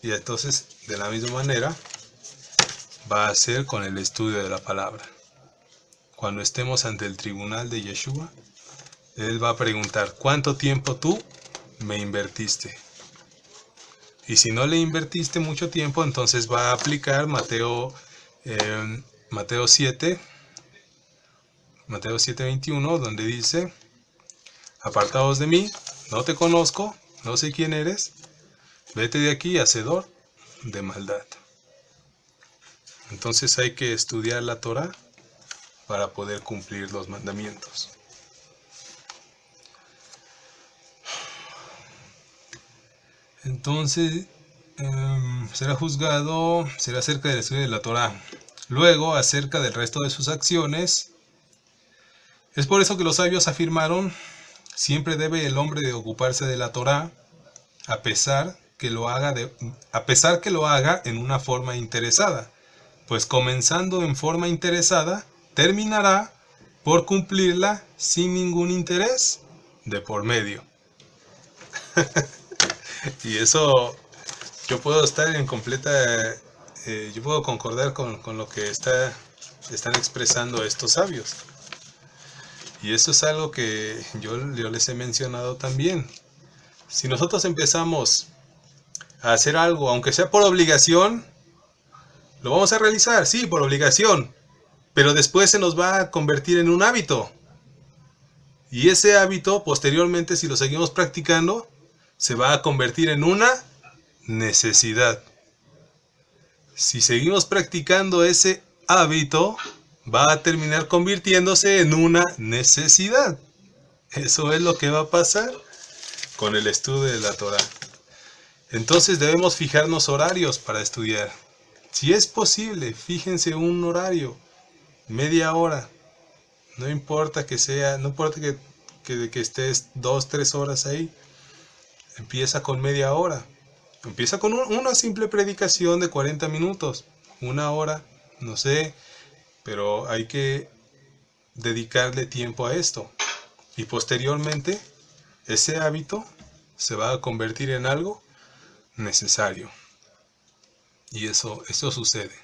Y entonces, de la misma manera, va a ser con el estudio de la palabra. Cuando estemos ante el tribunal de Yeshua, él va a preguntar, ¿cuánto tiempo tú me invertiste? Y si no le invertiste mucho tiempo, entonces va a aplicar Mateo 7:21, donde dice, apartaos de mí, no te conozco, no sé quién eres, vete de aquí, hacedor de maldad. Entonces hay que estudiar la Torah para poder cumplir los mandamientos. Entonces, será juzgado, será acerca del estudio de la Torah. Luego, acerca del resto de sus acciones. Es por eso que los sabios afirmaron, siempre debe el hombre de ocuparse de la Torah, a pesar que lo haga en una forma interesada. Pues comenzando en forma interesada, terminará por cumplirla sin ningún interés de por medio. Y eso yo puedo estar en completa, yo puedo concordar con lo que están expresando estos sabios. Y eso es algo que yo les he mencionado también. Si nosotros empezamos a hacer algo, aunque sea por obligación, lo vamos a realizar, sí, por obligación, pero después se nos va a convertir en un hábito. Y ese hábito, posteriormente, si lo seguimos practicando, se va a convertir en una necesidad. Si seguimos practicando ese hábito, va a terminar convirtiéndose en una necesidad. Eso es lo que va a pasar con el estudio de la Torah. Entonces debemos fijarnos horarios para estudiar. Si es posible, fíjense un horario, media hora. No importa que sea, no importa que estés 2-3 horas ahí. Empieza con media hora. Empieza con una simple predicación de 40 minutos, una hora, no sé, pero hay que dedicarle tiempo a esto. Y posteriormente, ese hábito se va a convertir en algo necesario. Y eso sucede.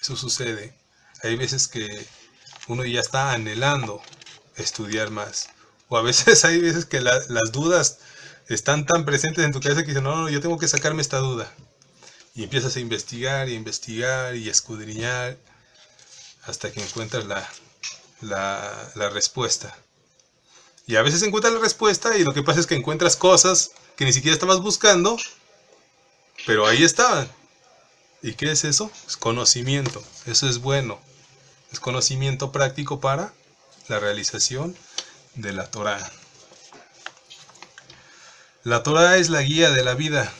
Eso sucede. Hay veces que uno ya está anhelando estudiar más. O a veces hay veces que las dudas están tan presentes en tu cabeza que dices, no, yo tengo que sacarme esta duda. Y empiezas a investigar y escudriñar hasta que encuentras la respuesta. Y a veces encuentras la respuesta y lo que pasa es que encuentras cosas que ni siquiera estabas buscando, pero ahí estaban. ¿Y qué es eso? Es conocimiento. Eso es bueno. Es conocimiento práctico para la realización de la Torah. La Torah es la guía de la vida.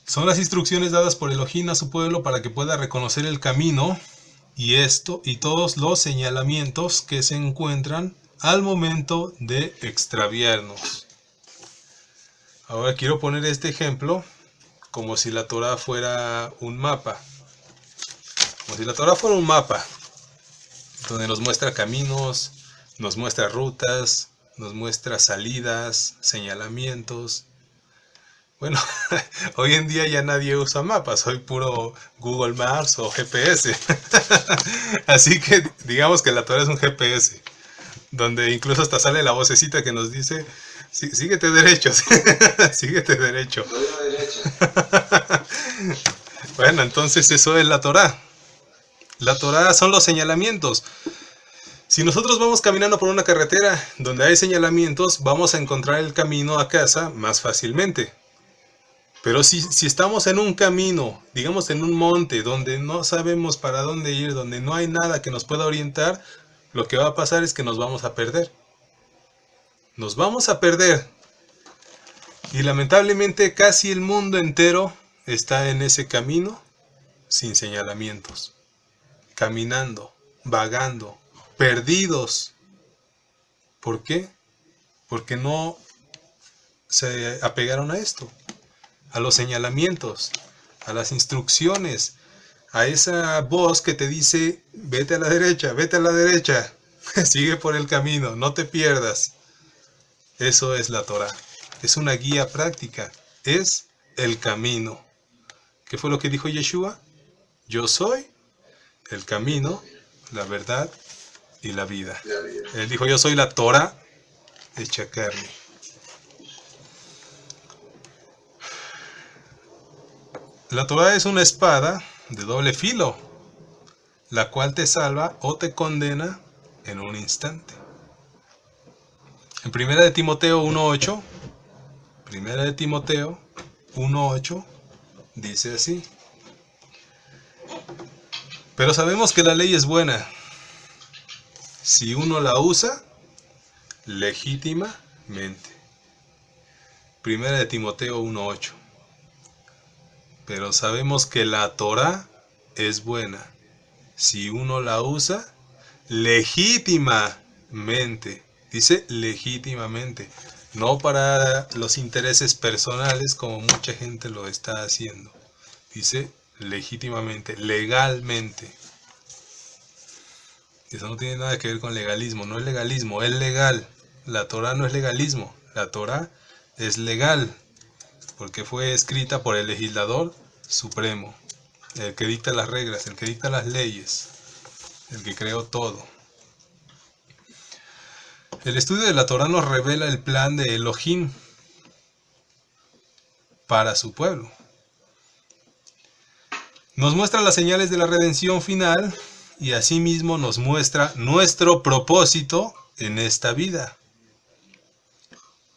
Son las instrucciones dadas por Elohim a su pueblo para que pueda reconocer el camino y todos los señalamientos que se encuentran al momento de extraviarnos. Ahora quiero poner este ejemplo como si la Torah fuera un mapa. Como si la Torah fuera un mapa donde nos muestra caminos, nos muestra rutas, nos muestra salidas, señalamientos. Bueno, hoy en día ya nadie usa mapas, hoy puro Google Maps o GPS. Así que digamos que la Torah es un GPS, donde incluso hasta sale la vocecita que nos dice, síguete derecho, síguete derecho. Bueno, entonces eso es la Torah. La Torah son los señalamientos. Si nosotros vamos caminando por una carretera donde hay señalamientos, vamos a encontrar el camino a casa más fácilmente. Pero si estamos en un camino, digamos en un monte, donde no sabemos para dónde ir, donde no hay nada que nos pueda orientar, lo que va a pasar es que nos vamos a perder. Nos vamos a perder. Y lamentablemente casi el mundo entero está en ese camino sin señalamientos, caminando, vagando, perdidos. ¿Por qué? Porque no se apegaron a esto, a los señalamientos, a las instrucciones, a esa voz que te dice, vete a la derecha, sigue por el camino, no te pierdas. Eso es la Torá, es una guía práctica, es el camino. ¿Qué fue lo que dijo Yeshua? Yo soy el camino, la verdad y la vida. Él dijo, yo soy la Torá hecha carne. La Torá es una espada de doble filo, la cual te salva o te condena en un instante. En 1 de Timoteo 1.8, 1 de Timoteo 1.8, dice así. Pero sabemos que la ley es buena, si uno la usa legítimamente. 1 de Timoteo 1.8. Pero sabemos que la Torá es buena, si uno la usa legítimamente. Dice legítimamente, no para los intereses personales como mucha gente lo está haciendo. Dice legítimamente, legalmente. Eso no tiene nada que ver con legalismo, no es legalismo, es legal. La Torá no es legalismo, la Torá es legal, porque fue escrita por el legislador supremo, el que dicta las reglas, el que dicta las leyes, el que creó todo. El estudio de la Torá nos revela el plan de Elohim para su pueblo. Nos muestra las señales de la redención final y asimismo nos muestra nuestro propósito en esta vida.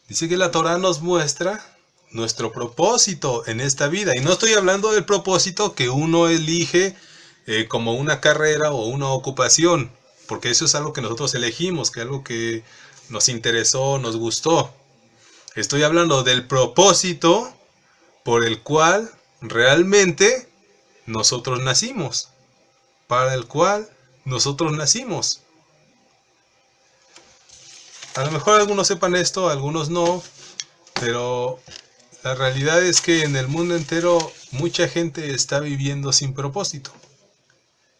Dice que la Torá nos muestra nuestro propósito en esta vida. Y no estoy hablando del propósito que uno elige como una carrera o una ocupación, porque eso es algo que nosotros elegimos, que es algo que nos interesó, nos gustó. Estoy hablando del propósito por el cual realmente nosotros nacimos, para el cual nosotros nacimos. A lo mejor algunos sepan esto, algunos no, pero la realidad es que en el mundo entero mucha gente está viviendo sin propósito.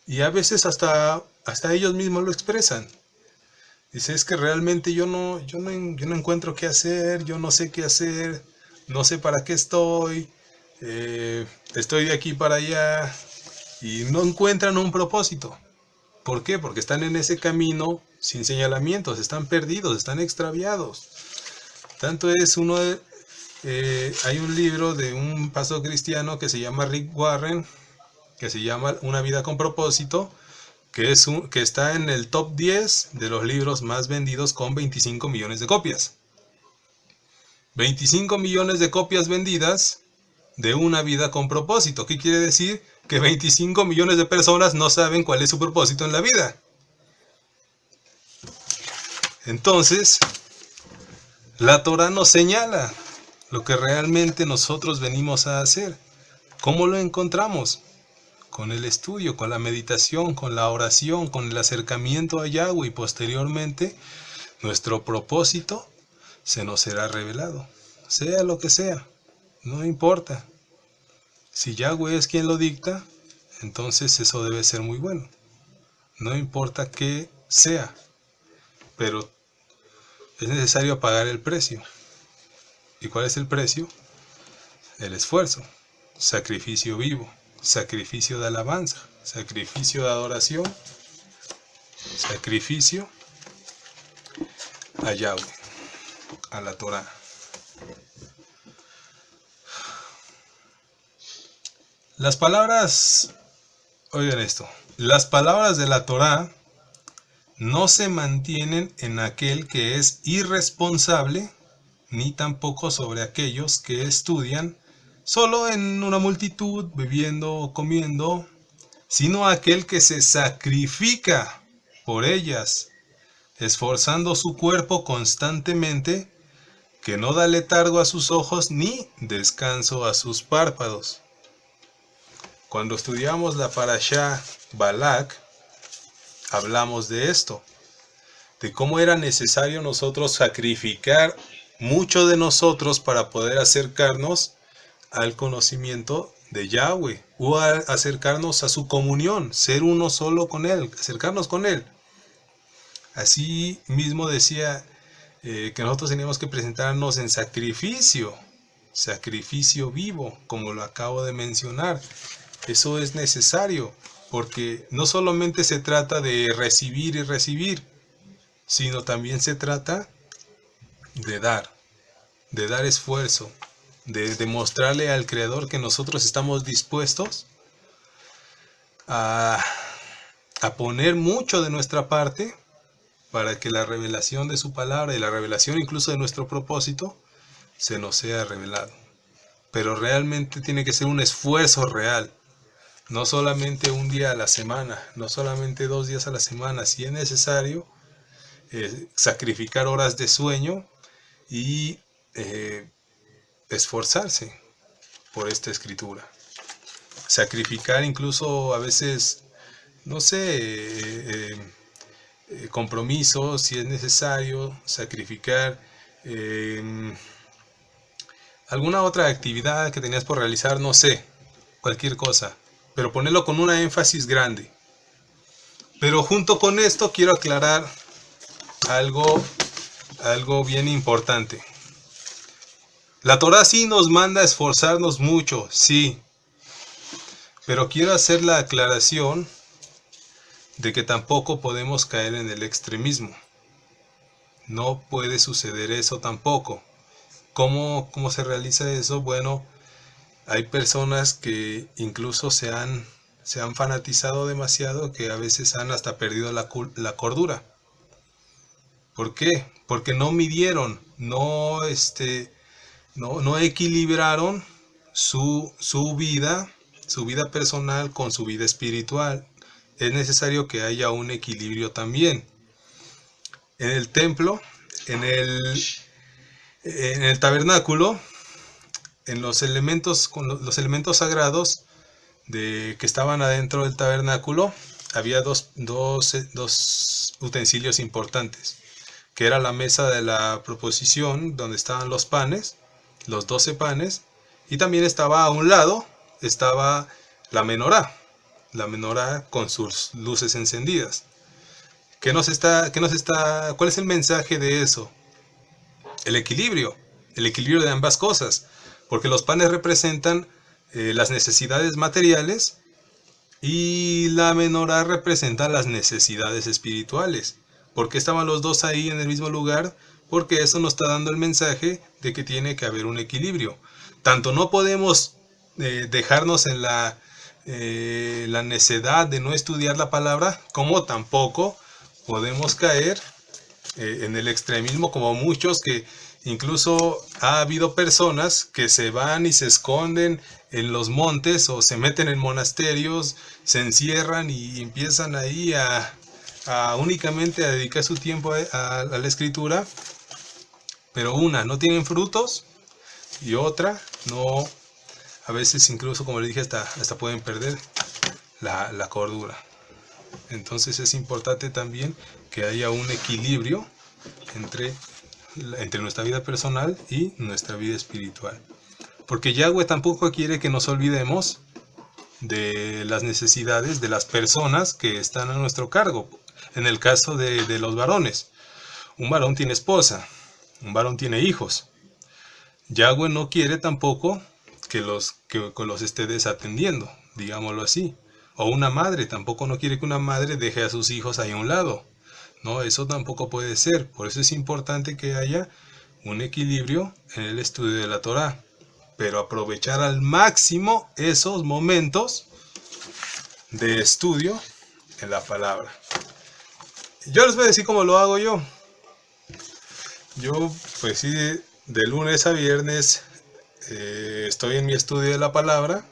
Y a veces hasta ellos mismos lo expresan. Dice, es que realmente yo no encuentro qué hacer, yo no sé qué hacer, no sé para qué estoy de aquí para allá, y no encuentran un propósito. ¿Por qué? Porque están en ese camino sin señalamientos, están perdidos, están extraviados. Tanto es hay un libro de un pastor cristiano que se llama Rick Warren, que se llama Una vida con propósito, que está en el top 10 de los libros más vendidos con 25 millones de copias. 25 millones de copias vendidas de Una vida con propósito. ¿Qué quiere decir? Que 25 millones de personas no saben cuál es su propósito en la vida. Entonces, la Torá nos señala lo que realmente nosotros venimos a hacer. ¿Cómo lo encontramos? Con el estudio, con la meditación, con la oración, con el acercamiento a Yahweh, y posteriormente nuestro propósito se nos será revelado. Sea lo que sea, no importa. Si Yahweh es quien lo dicta, entonces eso debe ser muy bueno. No importa qué sea, pero es necesario pagar el precio. ¿Y cuál es el precio? El esfuerzo, sacrificio vivo, sacrificio de alabanza, sacrificio de adoración, sacrificio a Yahweh, a la Torá. Las palabras, oigan esto, las palabras de la Torá no se mantienen en aquel que es irresponsable, ni tampoco sobre aquellos que estudian solo en una multitud, bebiendo o comiendo, sino aquel que se sacrifica por ellas, esforzando su cuerpo constantemente, que no da letargo a sus ojos ni descanso a sus párpados. Cuando estudiamos la Parashá Balak, hablamos de esto, de cómo era necesario nosotros sacrificar mucho de nosotros para poder acercarnos al conocimiento de Yahweh, o a acercarnos a su comunión, ser uno solo con Él, acercarnos con Él. Así mismo decía que nosotros teníamos que presentarnos en sacrificio vivo, como lo acabo de mencionar. Eso es necesario, porque no solamente se trata de recibir y recibir, sino también se trata de dar esfuerzo, de demostrarle al Creador que nosotros estamos dispuestos a poner mucho de nuestra parte para que la revelación de su palabra y la revelación incluso de nuestro propósito se nos sea revelado. Pero realmente tiene que ser un esfuerzo real, no solamente un día a la semana, no solamente 2 días a la semana, si es necesario sacrificar horas de sueño y esforzarse por esta escritura. Sacrificar incluso a veces, no sé, compromisos si es necesario, sacrificar alguna otra actividad que tenías por realizar, no sé, cualquier cosa, pero ponerlo con una énfasis grande. Pero junto con esto quiero aclarar algo bien importante. La Torá sí nos manda a esforzarnos mucho, sí, pero quiero hacer la aclaración de que tampoco podemos caer en el extremismo. No puede suceder eso tampoco. ¿Cómo se realiza eso? Bueno, hay personas que incluso se han fanatizado demasiado, que a veces han hasta perdido la cordura. ¿Por qué? Porque no midieron, no equilibraron su vida personal con su vida espiritual. Es necesario que haya un equilibrio también. En el templo, en el tabernáculo, en los elementos sagrados que estaban adentro del tabernáculo, había dos utensilios importantes, que era la mesa de la proposición, donde estaban los panes, los 12 panes, y también estaba a un lado, estaba la menorá con sus luces encendidas. ¿Cuál es el mensaje de eso? El equilibrio de ambas cosas, porque los panes representan las necesidades materiales y la menorá representa las necesidades espirituales. ¿Por qué estaban los dos ahí en el mismo lugar? Porque eso nos está dando el mensaje de que tiene que haber un equilibrio. Tanto no podemos dejarnos en la necedad de no estudiar la palabra, como tampoco podemos caer en el extremismo, como muchos, que incluso ha habido personas que se van y se esconden en los montes o se meten en monasterios, se encierran y empiezan ahí a únicamente a dedicar su tiempo a la escritura, pero una, no tienen frutos, y otra, no, a veces incluso, como le dije, hasta pueden perder la cordura. Entonces es importante también que haya un equilibrio entre nuestra vida personal y nuestra vida espiritual. Porque Yahweh tampoco quiere que nos olvidemos de las necesidades de las personas que están a nuestro cargo. En el caso de los varones, un varón tiene esposa, un varón tiene hijos. Yahweh no quiere tampoco que los esté desatendiendo, digámoslo así. O una madre tampoco no quiere que una madre deje a sus hijos ahí a un lado. No, eso tampoco puede ser. Por eso es importante que haya un equilibrio en el estudio de la Torá, pero aprovechar al máximo esos momentos de estudio en la palabra. Yo les voy a decir cómo lo hago yo. Yo, pues sí, de lunes a viernes estoy en mi estudio de la palabra.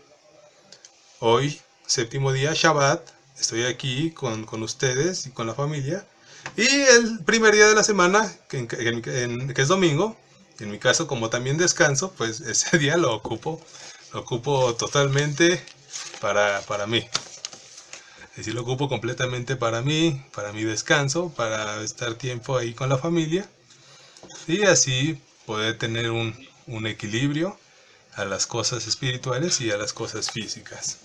Hoy, séptimo día, Shabbat, estoy aquí con ustedes y con la familia. Y el primer día de la semana, que es domingo, en mi caso, como también descanso, pues ese día lo ocupo totalmente para mí. Es decir, lo ocupo completamente para mí, para mi descanso, para estar tiempo ahí con la familia y así poder tener un equilibrio a las cosas espirituales y a las cosas físicas.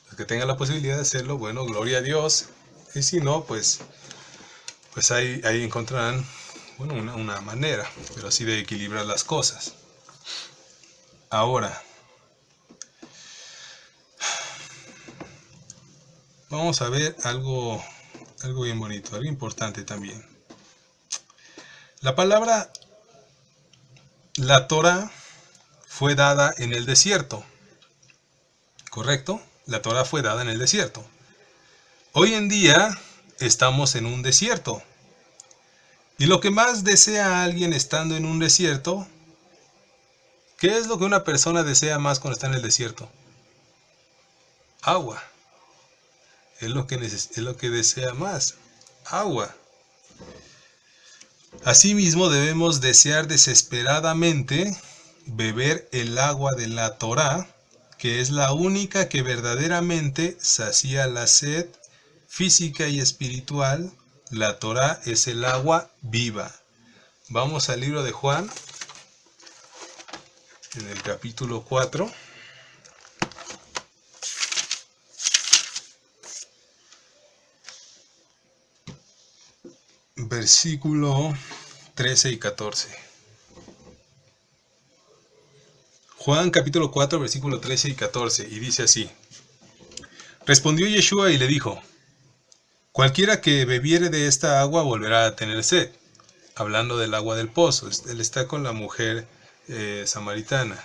Los que tengan la posibilidad de hacerlo, bueno, gloria a Dios. Y si no, pues ahí encontrarán, bueno, una manera, pero sí de equilibrar las cosas. Ahora, vamos a ver algo bien bonito, algo importante también. La palabra, la Torá, fue dada en el desierto. ¿Correcto? La Torá fue dada en el desierto. Hoy en día estamos en un desierto. Y lo que más desea alguien estando en un desierto, ¿qué es lo que una persona desea más cuando está en el desierto? Agua. Es lo que desea más. Agua. Asimismo debemos desear desesperadamente beber el agua de la Torá, que es la única que verdaderamente sacía la sed física y espiritual. La Torá es el agua viva. Vamos al libro de Juan, en el capítulo 4. Versículo 13 y 14. Juan capítulo 4, versículo 13 y 14, y dice así. Respondió Yeshua y le dijo, cualquiera que bebiere de esta agua volverá a tener sed. Hablando del agua del pozo, él está con la mujer samaritana.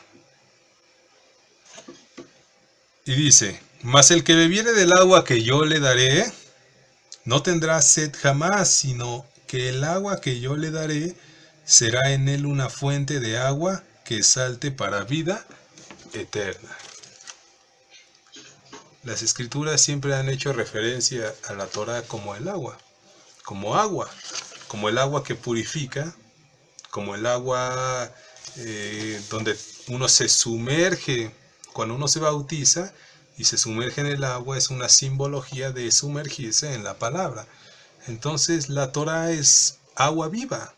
Y dice, mas el que bebiere del agua que yo le daré, no tendrá sed jamás, sino que el agua que yo le daré será en él una fuente de agua que salte para vida eterna. Las escrituras siempre han hecho referencia a la Torá como el agua, como el agua que purifica, como el agua donde uno se sumerge cuando uno se bautiza y se sumerge en el agua, es una simbología de sumergirse en la palabra. Entonces la Torá es agua viva.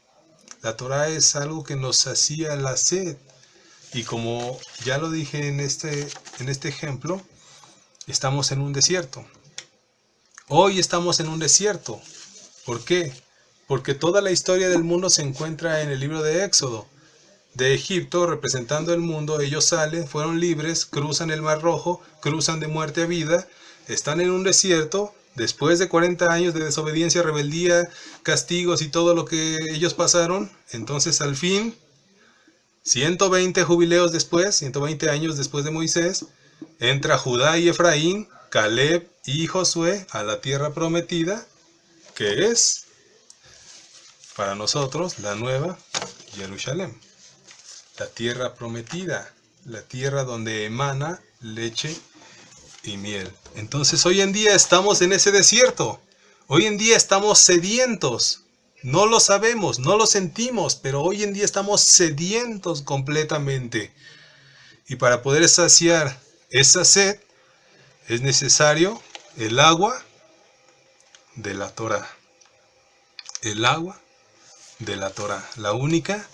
La Torá es algo que nos hacía la sed. Y como ya lo dije en este ejemplo, estamos en un desierto. Hoy estamos en un desierto. ¿Por qué? Porque toda la historia del mundo se encuentra en el libro de Éxodo. De Egipto, representando el mundo, ellos salen, fueron libres, cruzan el Mar Rojo, cruzan de muerte a vida, están en un desierto, después de 40 años de desobediencia, rebeldía, castigos y todo lo que ellos pasaron. Entonces al fin, 120 jubileos después, 120 años después de Moisés, entra Judá y Efraín, Caleb y Josué a la tierra prometida, que es para nosotros la nueva Jerusalén. La tierra prometida, la tierra donde emana leche y miel. Entonces hoy en día estamos en ese desierto. Hoy en día estamos sedientos. No lo sabemos, no lo sentimos, pero hoy en día estamos sedientos completamente. Y para poder saciar esa sed es necesario el agua de la Torá. El agua de la Torá, la única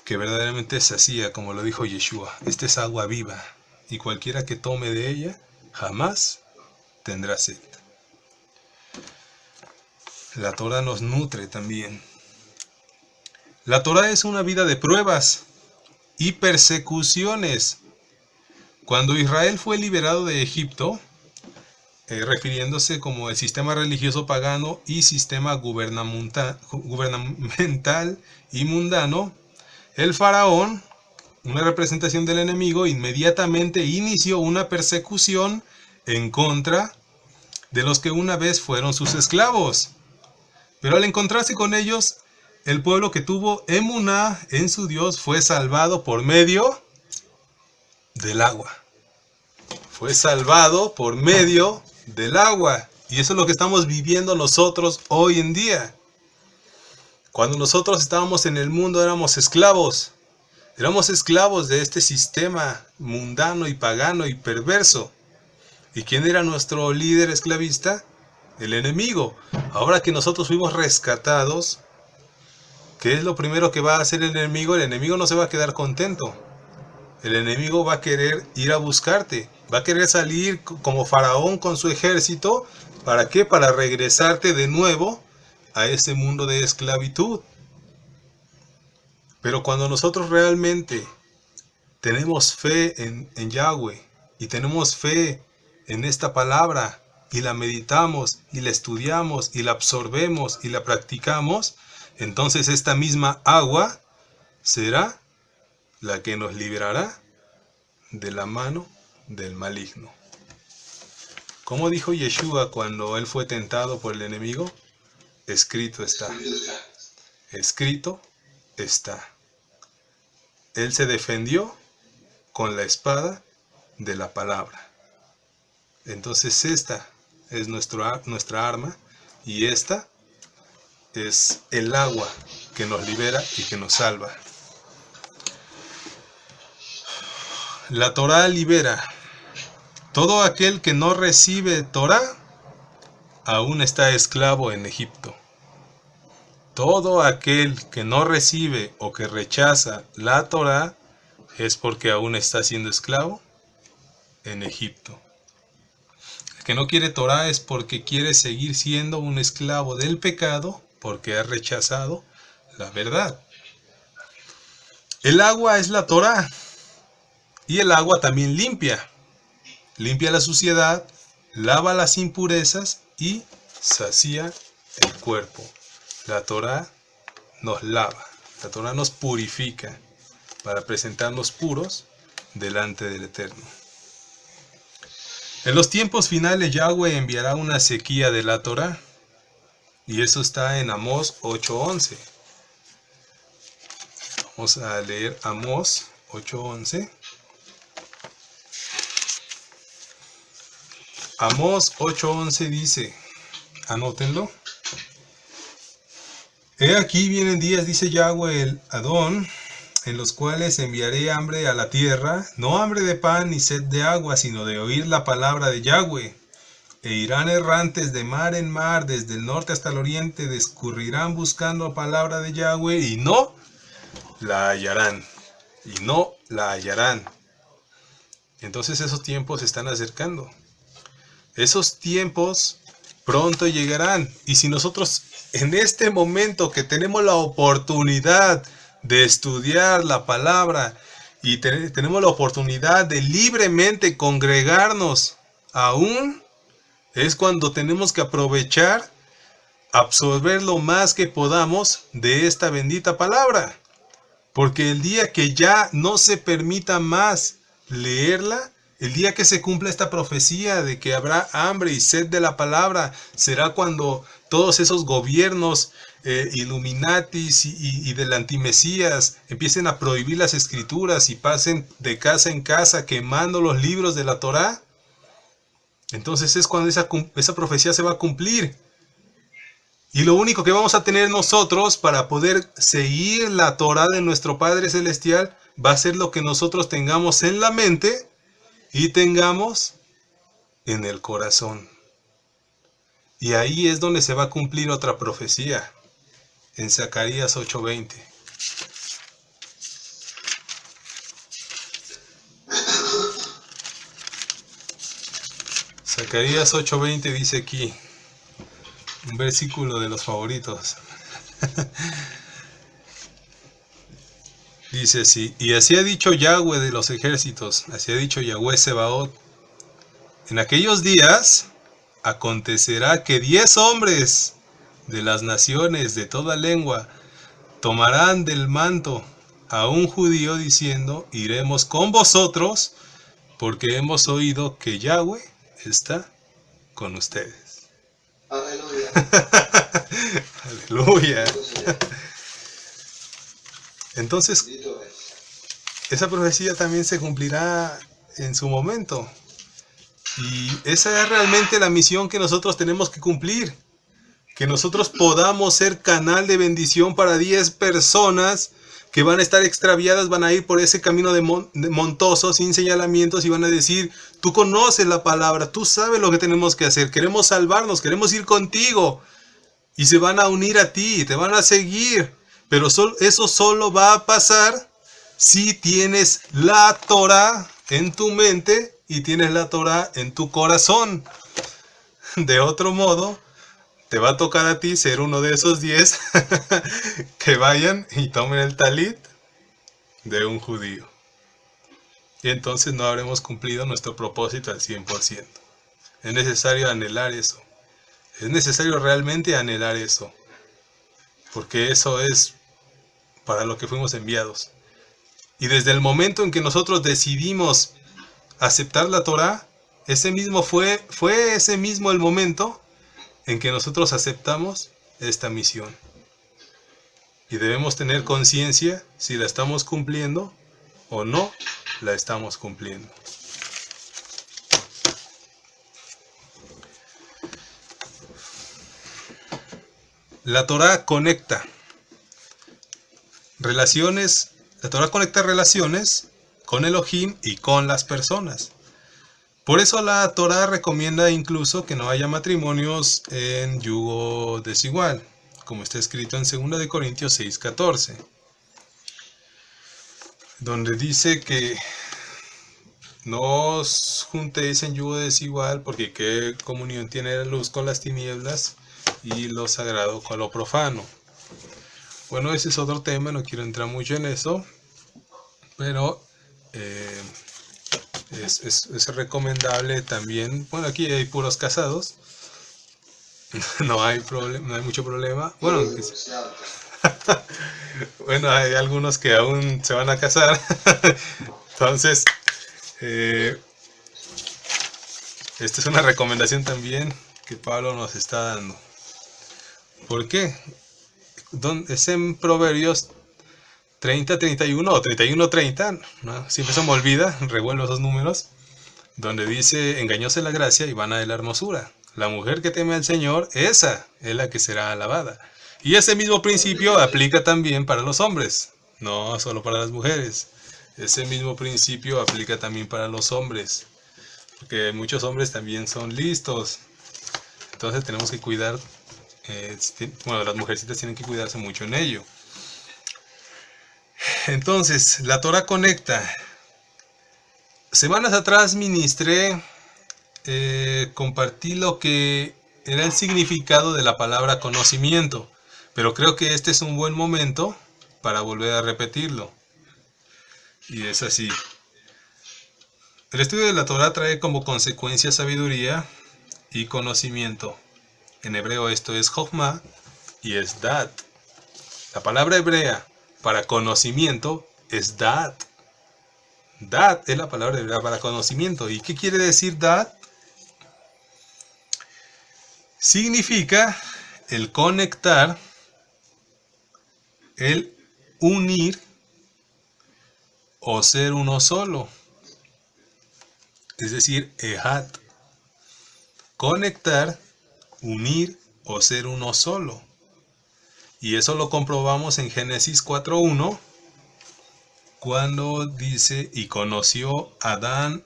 que verdaderamente sacía, como lo dijo Yeshua. Esta es agua viva, y cualquiera que tome de ella jamás tendrá sed. La Torá nos nutre también. La Torá es una vida de pruebas y persecuciones. Cuando Israel fue liberado de Egipto, refiriéndose como el sistema religioso pagano y sistema gubernamental y mundano, el faraón, una representación del enemigo, inmediatamente inició una persecución en contra de los que una vez fueron sus esclavos. Pero al encontrarse con ellos, el pueblo que tuvo emuná en su Dios fue salvado por medio del agua. Fue salvado por medio del agua. Y eso es lo que estamos viviendo nosotros hoy en día. Cuando nosotros estábamos en el mundo éramos esclavos. Éramos esclavos de este sistema mundano y pagano y perverso. ¿Y quién era nuestro líder esclavista? El enemigo. Ahora que nosotros fuimos rescatados, ¿qué es lo primero que va a hacer el enemigo? El enemigo no se va a quedar contento. El enemigo va a querer ir a buscarte. Va a querer salir como faraón con su ejército. ¿Para qué? Para regresarte de nuevo a ese mundo de esclavitud. Pero cuando nosotros realmente tenemos fe en Yahweh y tenemos fe en esta palabra y la meditamos y la estudiamos y la absorbemos y la practicamos, entonces esta misma agua será la que nos librará de la mano del maligno. ¿Cómo dijo Yeshua cuando él fue tentado por el enemigo? Escrito está. Escrito está. Él se defendió con la espada de la palabra. Entonces esta es nuestra arma y esta es el agua que nos libera y que nos salva. La Torá libera. Todo aquel que no recibe Torá aún está esclavo en Egipto. Todo aquel que no recibe o que rechaza la Torá es porque aún está siendo esclavo en Egipto. El que no quiere Torá es porque quiere seguir siendo un esclavo del pecado, porque ha rechazado la verdad. El agua es la Torá y el agua también limpia. Limpia la suciedad, lava las impurezas y sacía el cuerpo. La Torá nos lava, la Torá nos purifica para presentarnos puros delante del Eterno. En los tiempos finales Yahweh enviará una sequía de la Torá, y eso está en Amós 8:11. Vamos a leer Amós 8:11. Amós 8:11 dice, anótenlo. He aquí vienen días, dice Yahweh el Adón, en los cuales enviaré hambre a la tierra, no hambre de pan ni sed de agua, sino de oír la palabra de Yahweh. E irán errantes de mar en mar, desde el norte hasta el oriente, discurrirán buscando palabra de Yahweh, y no la hallarán. Y no la hallarán. Entonces esos tiempos se están acercando. Esos tiempos pronto llegarán. Y si nosotros en este momento que tenemos la oportunidad de estudiar la palabra y tenemos la oportunidad de libremente congregarnos, aún es cuando tenemos que aprovechar, absorber lo más que podamos de esta bendita palabra. Porque el día que ya no se permita más leerla, el día que se cumpla esta profecía de que habrá hambre y sed de la palabra, será cuando todos esos gobiernos Illuminatis y del antimesías empiecen a prohibir las escrituras y pasen de casa en casa quemando los libros de la Torá. Entonces es cuando esa profecía se va a cumplir. Y lo único que vamos a tener nosotros para poder seguir la Torá de nuestro Padre Celestial va a ser lo que nosotros tengamos en la mente y tengamos en el corazón. Y ahí es donde se va a cumplir otra profecía, en Zacarías 8:20. Zacarías 8:20 dice aquí, un versículo de los favoritos. Dice así, y así ha dicho Yahweh de los ejércitos, así ha dicho Yahweh Sebaot, en aquellos días acontecerá que 10 hombres de las naciones de toda lengua tomarán del manto a un judío diciendo, iremos con vosotros porque hemos oído que Yahweh está con ustedes. Aleluya. Aleluya. Entonces, esa profecía también se cumplirá en su momento. Y esa es realmente la misión que nosotros tenemos que cumplir. Que nosotros podamos ser canal de bendición para 10 personas que van a estar extraviadas, van a ir por ese camino de montoso, sin señalamientos, y van a decir, tú conoces la palabra, tú sabes lo que tenemos que hacer, queremos salvarnos, queremos ir contigo. Y se van a unir a ti, te van a seguir. Pero eso solo va a pasar si tienes la Torah en tu mente y tienes la Torah en tu corazón. De otro modo, te va a tocar a ti ser uno de esos 10 que vayan y tomen el talit de un judío. Y entonces no habremos cumplido nuestro propósito al 100%. Es necesario anhelar eso. Es necesario realmente anhelar eso. Porque eso es para lo que fuimos enviados. Y desde el momento en que nosotros decidimos aceptar la Torah, fue ese mismo el momento en que nosotros aceptamos esta misión. Y debemos tener conciencia si la estamos cumpliendo o no la estamos cumpliendo. La Torah conecta relaciones, la Torah conecta relaciones con Elohim y con las personas. Por eso la Torah recomienda incluso que no haya matrimonios en yugo desigual, como está escrito en 2 de Corintios 6:14, donde dice que no os juntéis en yugo desigual, porque qué comunión tiene la luz con las tinieblas y lo sagrado con lo profano. Bueno, ese es otro tema, no quiero entrar mucho en eso, pero es recomendable también. Bueno, aquí hay puros casados, no hay mucho problema. Bueno, bueno, hay algunos que aún se van a casar. Entonces, esta es una recomendación también que Pablo nos está dando. ¿Por qué? Es en Proverbios 30-31 o 31-30, ¿no? Siempre se me olvida, revuelvo esos números, donde dice, engañóse la gracia y vana de la hermosura. La mujer que teme al Señor, esa es la que será alabada. Y ese mismo principio aplica también para los hombres, no solo para las mujeres. Ese mismo principio aplica también para los hombres, porque muchos hombres también son listos. Entonces tenemos que cuidar, las mujercitas tienen que cuidarse mucho en ello. Entonces, la Torah conecta. Semanas atrás ministré, compartí lo que era el significado de la palabra conocimiento, pero creo que este es un buen momento para volver a repetirlo. Y es así. El estudio de la Torah trae como consecuencia sabiduría y conocimiento. En hebreo esto es Jochma y es Dat. La palabra hebrea para conocimiento es Dat. Dat es la palabra hebrea para conocimiento. ¿Y qué quiere decir Dat? Significa el conectar, el unir o ser uno solo. Es decir, Ehad. Conectar, unir o ser uno solo. Y eso lo comprobamos en Génesis 4:1, cuando dice, y conoció Adán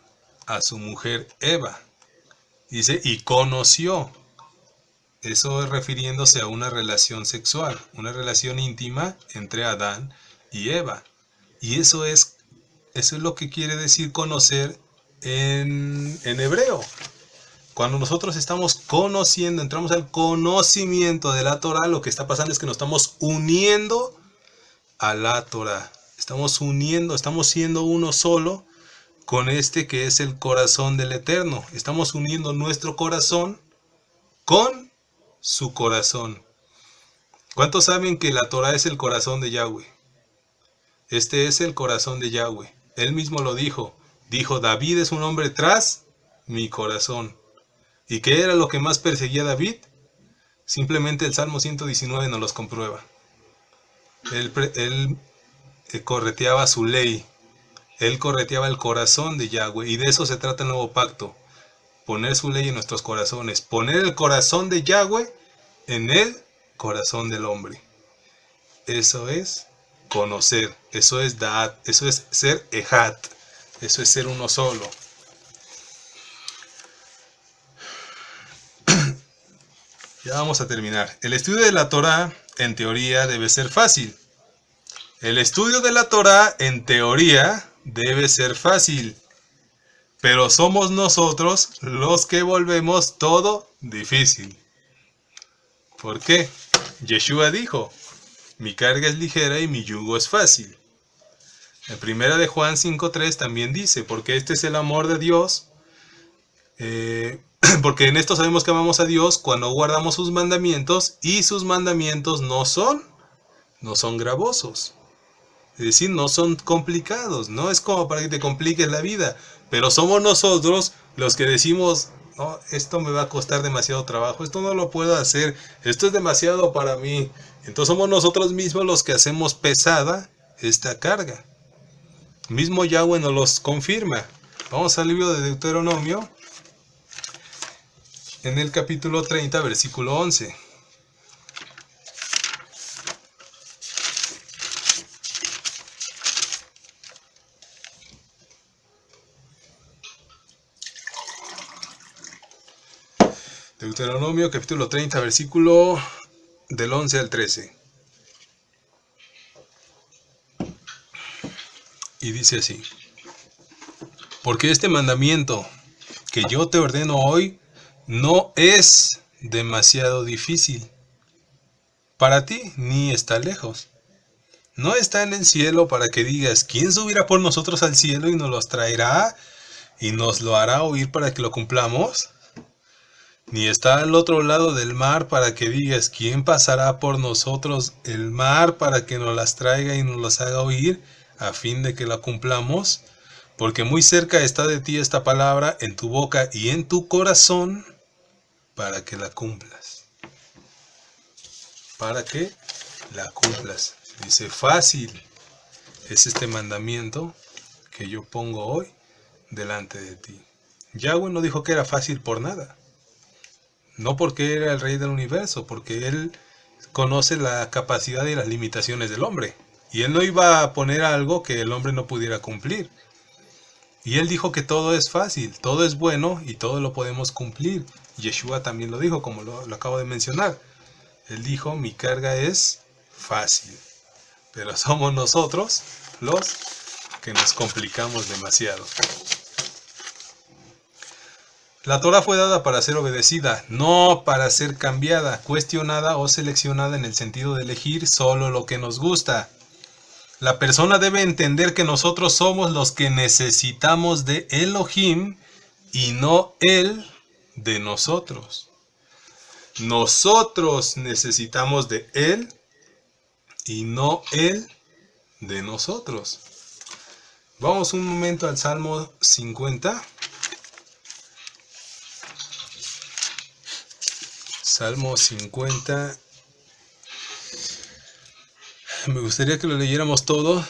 a su mujer Eva. Dice, y conoció. Eso es refiriéndose a una relación sexual, una relación íntima entre Adán y Eva. Y eso es lo que quiere decir conocer en hebreo. Cuando nosotros estamos conociendo, entramos al conocimiento de la Torah, lo que está pasando es que nos estamos uniendo a la Torah. Estamos uniendo, estamos siendo uno solo con este que es el corazón del Eterno. Estamos uniendo nuestro corazón con su corazón. ¿Cuántos saben que la Torah es el corazón de Yahweh? Este es el corazón de Yahweh. Él mismo lo dijo. Dijo, David es un hombre tras mi corazón. ¿Y qué era lo que más perseguía a David? Simplemente el Salmo 119 nos los comprueba. Él correteaba su ley. Él correteaba el corazón de Yahweh. Y de eso se trata el nuevo pacto. Poner su ley en nuestros corazones. Poner el corazón de Yahweh en el corazón del hombre. Eso es conocer. Eso es da'at, eso es ser ejad, eso es ser uno solo. Ya vamos a terminar. El estudio de la Torá, en teoría, debe ser fácil. El estudio de la Torá, en teoría, debe ser fácil. Pero somos nosotros los que volvemos todo difícil. ¿Por qué? Yeshua dijo, mi carga es ligera y mi yugo es fácil. En 1 de Juan 5:3 también dice, porque este es el amor de Dios, porque en esto sabemos que amamos a Dios cuando guardamos sus mandamientos, y sus mandamientos no son gravosos. Es decir, no son complicados, no es como para que te compliques la vida, pero somos nosotros los que decimos, no, esto me va a costar demasiado trabajo, esto no lo puedo hacer, esto es demasiado para mí. Entonces somos nosotros mismos los que hacemos pesada esta carga. Mismo Yahweh nos los confirma. Vamos al libro de Deuteronomio, en el capítulo 30, versículo 11. Deuteronomio, capítulo 30, versículo del 11 al 13. Y dice así: porque este mandamiento que yo te ordeno hoy no es demasiado difícil para ti, ni está lejos. No está en el cielo para que digas, ¿quién subirá por nosotros al cielo y nos los traerá y nos lo hará oír para que lo cumplamos? Ni está al otro lado del mar para que digas, ¿quién pasará por nosotros el mar para que nos las traiga y nos las haga oír a fin de que la cumplamos? Porque muy cerca está de ti esta palabra en tu boca y en tu corazón para que la cumplas. Para que la cumplas. Dice, fácil es este mandamiento que yo pongo hoy delante de ti. Yahweh no dijo que era fácil por nada. No porque era el rey del universo, porque él conoce la capacidad y las limitaciones del hombre. Y él no iba a poner algo que el hombre no pudiera cumplir. Y él dijo que todo es fácil, todo es bueno y todo lo podemos cumplir. Yeshua también lo dijo, como lo acabo de mencionar. Él dijo, mi carga es fácil. Pero somos nosotros los que nos complicamos demasiado. La Torá fue dada para ser obedecida, no para ser cambiada, cuestionada o seleccionada en el sentido de elegir solo lo que nos gusta. La persona debe entender que nosotros somos los que necesitamos de Elohim y no Él de nosotros. Nosotros necesitamos de Él y no Él de nosotros. Vamos un momento al Salmo 50. Salmo 50. Me gustaría que lo leyéramos todo,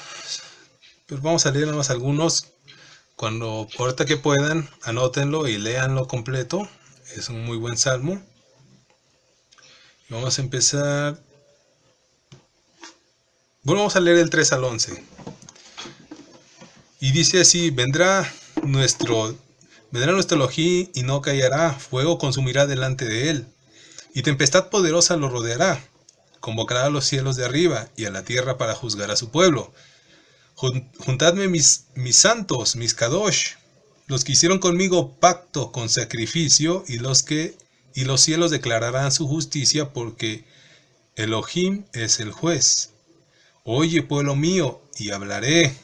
pero vamos a leer nada más algunos. Ahorita que puedan, anótenlo y léanlo completo. Es un muy buen salmo. Y vamos a empezar. Bueno, vamos a leer el 3 al 11. Y dice así: vendrá nuestro Elohim y no callará, fuego consumirá delante de él, y tempestad poderosa lo rodeará. Convocará a los cielos de arriba y a la tierra para juzgar a su pueblo. Juntadme mis santos, mis kadosh, los que hicieron conmigo pacto con sacrificio, y los cielos declararán su justicia, porque Elohim es el juez. Oye, pueblo mío, y hablaré.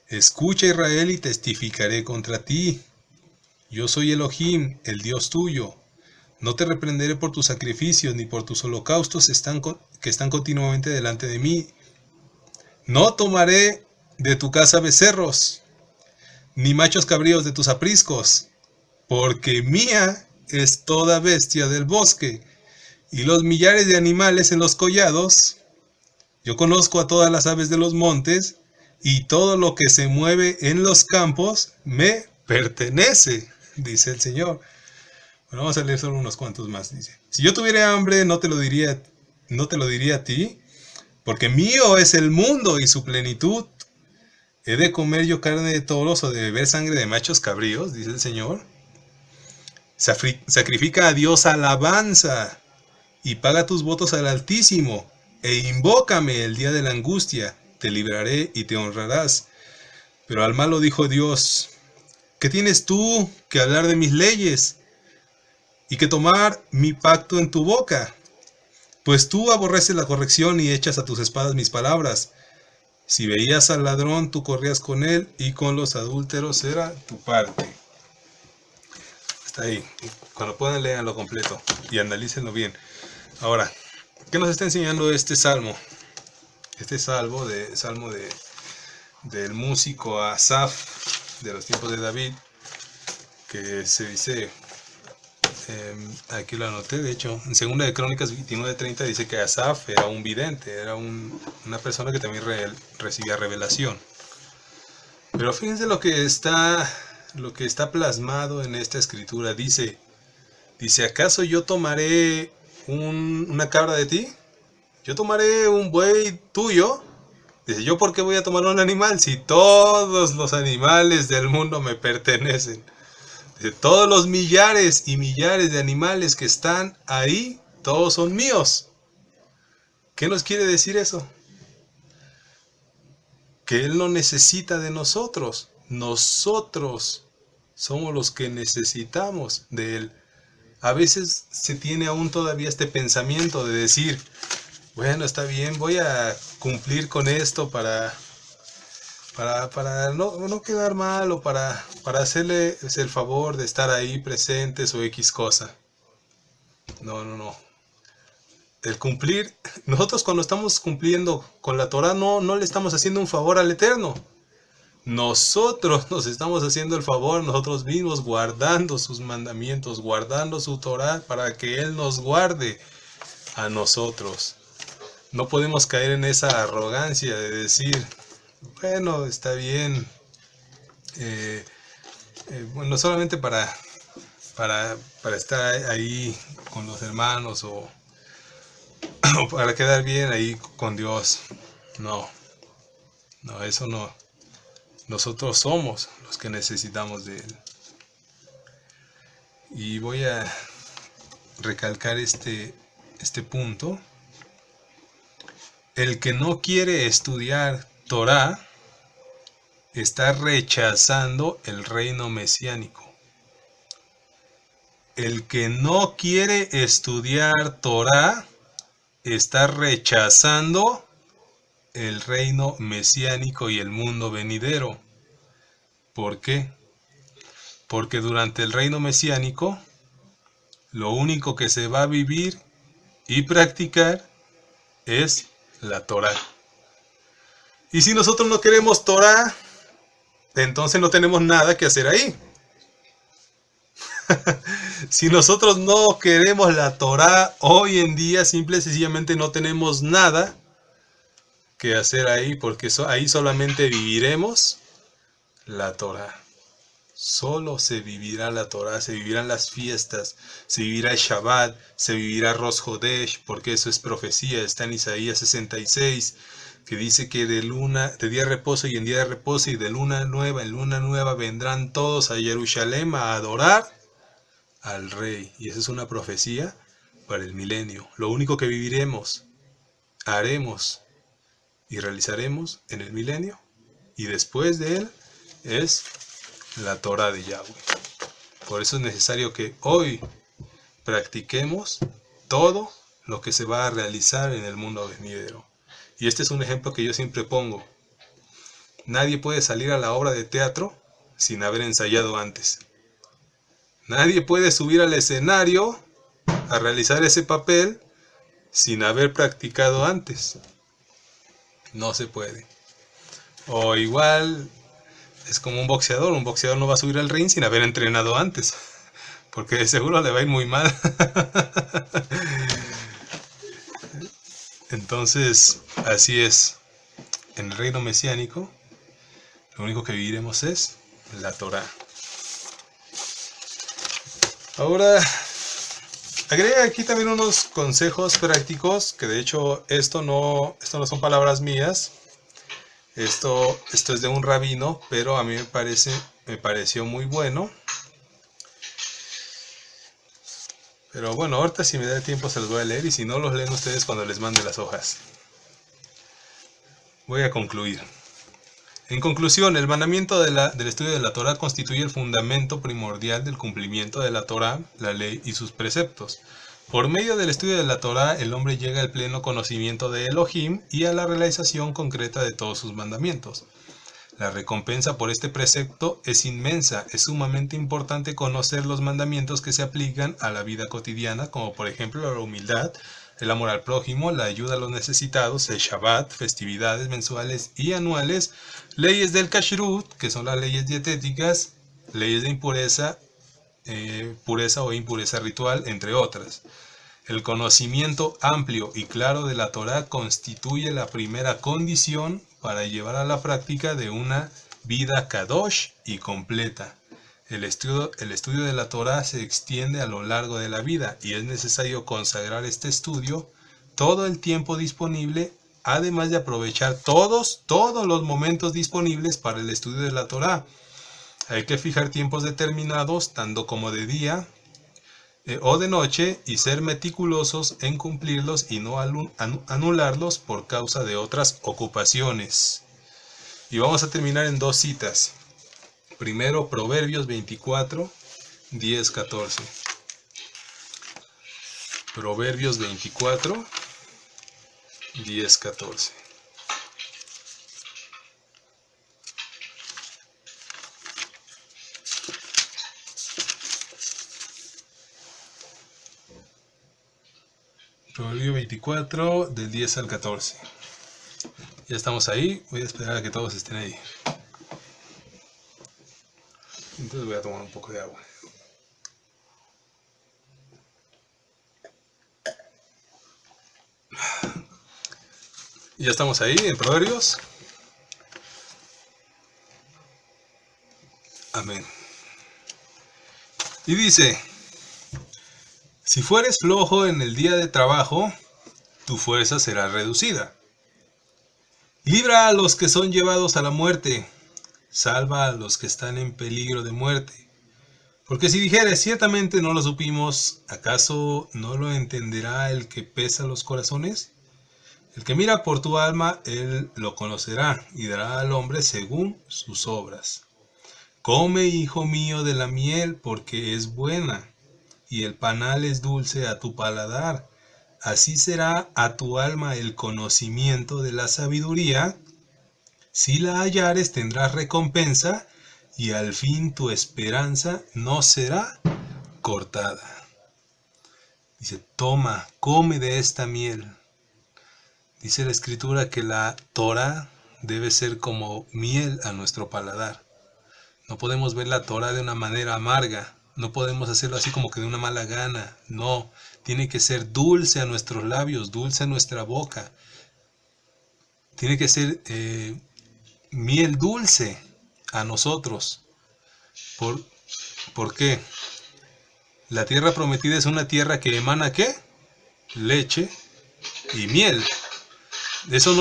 Escucha, Israel, y testificaré contra ti. Yo soy Elohim, el Dios tuyo. No te reprenderé por tus sacrificios, ni por tus holocaustos que están continuamente delante de mí. No tomaré de tu casa becerros, ni machos cabríos de tus apriscos, porque mía es toda bestia del bosque, y los millares de animales en los collados. Yo conozco a todas las aves de los montes, y todo lo que se mueve en los campos me pertenece, dice el Señor. Bueno, vamos a leer solo unos cuantos más. Dice: si yo tuviera hambre, no te lo diría a ti, Porque mío es el mundo y su plenitud. ¿He de comer yo carne de toros o de beber sangre de machos cabríos? Dice el Señor. Sacrifica a Dios alabanza y paga tus votos al Altísimo, e invócame el día de la angustia, te libraré y te honrarás. Pero al malo dijo Dios: ¿qué tienes tú que hablar de mis leyes y que tomar mi pacto en tu boca? Pues tú aborreces la corrección y echas a tus espadas mis palabras. Si veías al ladrón, tú corrías con él, y con los adúlteros era tu parte. Está ahí. Cuando puedan, léanlo completo y analícenlo bien. Ahora, ¿qué nos está enseñando este salmo? Este salmo del músico Asaf, de los tiempos de David, que se dice, aquí lo anoté, de hecho, en 2 de Crónicas 29:30 dice que Asaf era un vidente, era una persona que también recibía revelación. Pero fíjense lo que está plasmado en esta escritura. Dice, ¿acaso yo tomaré una cabra de ti? ¿Yo tomaré un buey tuyo? Dice, ¿yo por qué voy a tomar un animal si todos los animales del mundo me pertenecen? Dice, todos los millares y millares de animales que están ahí, todos son míos. ¿Qué nos quiere decir eso? Que Él no necesita de nosotros. Nosotros somos los que necesitamos de Él. A veces se tiene aún todavía este pensamiento de decir, bueno, está bien, voy a cumplir con esto para no quedar mal, o para hacerle el favor de estar ahí presentes o X cosa. No. El cumplir, nosotros cuando estamos cumpliendo con la Torah no le estamos haciendo un favor al Eterno. Nosotros nos estamos haciendo el favor nosotros mismos, guardando sus mandamientos, guardando su Torah para que Él nos guarde a nosotros. No podemos caer en esa arrogancia de decir, bueno, está bien, bueno, solamente para estar ahí con los hermanos o para quedar bien ahí con Dios. No, eso no. Nosotros somos los que necesitamos de Él. Y voy a recalcar este punto. El que no quiere estudiar Torah está rechazando el reino mesiánico. El que no quiere estudiar Torah está rechazando el reino mesiánico y el mundo venidero. ¿Por qué? Porque durante el reino mesiánico, lo único que se va a vivir y practicar es la Torah. Y si nosotros no queremos Torah, entonces no tenemos nada que hacer ahí. Si nosotros no queremos la Torah hoy en día, simple y sencillamente no tenemos nada que hacer ahí, porque ahí solamente viviremos la Torah. Solo se vivirá la Torah, se vivirán las fiestas, se vivirá el Shabbat, se vivirá Rosh Hodesh, porque eso es profecía. Está en Isaías 66, que dice que de día de reposo y en día de reposo y de luna nueva en luna nueva vendrán todos a Jerusalén a adorar al Rey. Y esa es una profecía para el milenio. Lo único que viviremos, haremos y realizaremos en el milenio y después de él es la Torah de Yahweh. Por eso es necesario que hoy practiquemos todo lo que se va a realizar en el mundo venidero. Y este es un ejemplo que yo siempre pongo. Nadie puede salir a la obra de teatro sin haber ensayado antes. Nadie puede subir al escenario a realizar ese papel sin haber practicado antes. No se puede. O igual es como un boxeador no va a subir al ring sin haber entrenado antes, porque de seguro le va a ir muy mal. Entonces, así es. En el reino mesiánico, lo único que viviremos es la Torah. Ahora, Agregué aquí también unos consejos prácticos, que de hecho esto no son palabras mías. Esto es de un rabino, pero a mí me pareció muy bueno. Pero bueno, ahorita si me da tiempo se los voy a leer, y si no, los leen ustedes cuando les mande las hojas. Voy a concluir. En conclusión, el mandamiento del estudio de la Torá constituye el fundamento primordial del cumplimiento de la Torá, la ley y sus preceptos. Por medio del estudio de la Torá, el hombre llega al pleno conocimiento de Elohim y a la realización concreta de todos sus mandamientos. La recompensa por este precepto es inmensa. Es sumamente importante conocer los mandamientos que se aplican a la vida cotidiana, como por ejemplo la humildad, el amor al prójimo, la ayuda a los necesitados, el Shabbat, festividades mensuales y anuales, leyes del Kashrut, que son las leyes dietéticas, leyes de impureza, pureza o impureza ritual, entre otras. El conocimiento amplio y claro de la Torá constituye la primera condición para llevar a la práctica de una vida kadosh y completa. El estudio de la Torá se extiende a lo largo de la vida y es necesario consagrar este estudio todo el tiempo disponible, además de aprovechar todos los momentos disponibles para el estudio de la Torá. Hay que fijar tiempos determinados, tanto como de día o de noche, y ser meticulosos en cumplirlos y no anularlos por causa de otras ocupaciones. Y vamos a terminar en dos citas. Primero, Proverbios 24, 10, 14. Proverbios 24, 10, 14. Proverbio 24, del 10 al 14. Ya estamos ahí. Voy a esperar a que todos estén ahí. Entonces voy a tomar un poco de agua. Ya estamos ahí en Proverbios. Amén. Y dice: si fueres flojo en el día de trabajo, tu fuerza será reducida. Libra a los que son llevados a la muerte, salva a los que están en peligro de muerte. Porque si dijeres, ciertamente no lo supimos, ¿acaso no lo entenderá el que pesa los corazones? El que mira por tu alma, él lo conocerá, y dará al hombre según sus obras. Come, hijo mío, de la miel, porque es buena, y el panal es dulce a tu paladar. Así será a tu alma el conocimiento de la sabiduría. Si la hallares, tendrás recompensa, y al fin tu esperanza no será cortada. Dice, toma, come de esta miel. Dice la Escritura que la Torá debe ser como miel a nuestro paladar. No podemos ver la Torá de una manera amarga. No podemos hacerlo así como que de una mala gana. No, tiene que ser dulce a nuestros labios, dulce a nuestra boca. Tiene que ser miel dulce a nosotros. ¿Por qué? La tierra prometida es una tierra que emana ¿qué? Leche y miel. Eso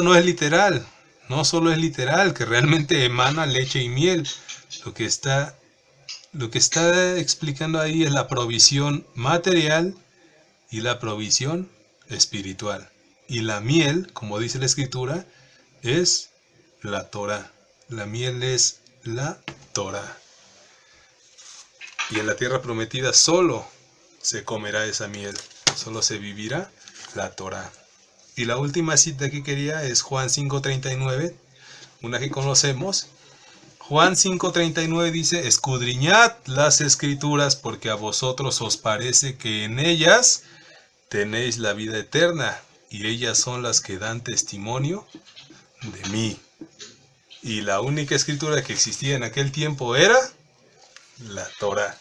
no es literal. No solo es literal, que realmente emana leche y miel. Lo que está explicando ahí es la provisión material y la provisión espiritual. Y la miel, como dice la Escritura, es la Torá. La miel es la Torá. Y en la tierra prometida solo se comerá esa miel. Solo se vivirá la Torá. Y la última cita que quería es Juan 5:39, una que conocemos. Juan 5:39 dice, escudriñad las Escrituras, porque a vosotros os parece que en ellas tenéis la vida eterna, y ellas son las que dan testimonio de mí. Y la única escritura que existía en aquel tiempo era la Torá.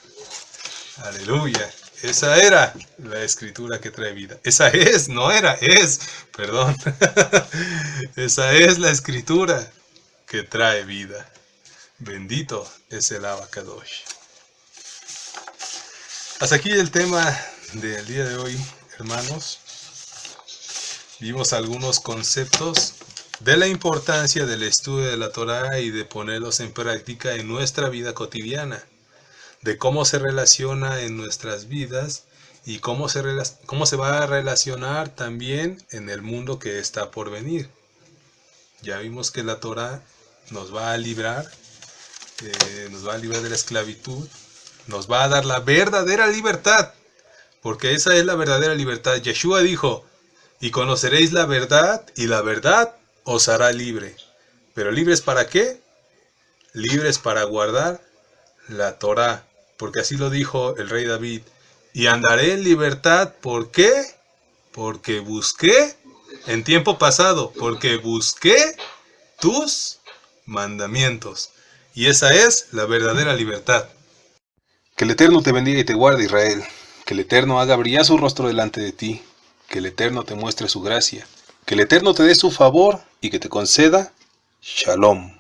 Aleluya. Esa era la escritura que trae vida. Esa es, no era, es, perdón. Esa es la escritura que trae vida. Bendito es el Abacadosh. Hasta aquí el tema del día de hoy, hermanos, vimos algunos conceptos de la importancia del estudio de la Torá y de ponerlos en práctica en nuestra vida cotidiana, de cómo se relaciona en nuestras vidas y cómo se va a relacionar también en el mundo que está por venir. Ya vimos que la Torá nos va a librar de la esclavitud, nos va a dar la verdadera libertad, porque esa es la verdadera libertad. Yeshua dijo, y conoceréis la verdad, y la verdad os hará libre. ¿Pero libres para qué? Libres para guardar la Torá, porque así lo dijo el rey David. Y andaré en libertad, ¿por qué? Porque busqué, en tiempo pasado, porque busqué tus mandamientos. Y esa es la verdadera libertad. Que el Eterno te bendiga y te guarde, Israel. Que el Eterno haga brillar su rostro delante de ti. Que el Eterno te muestre su gracia. Que el Eterno te dé su favor y que te conceda Shalom.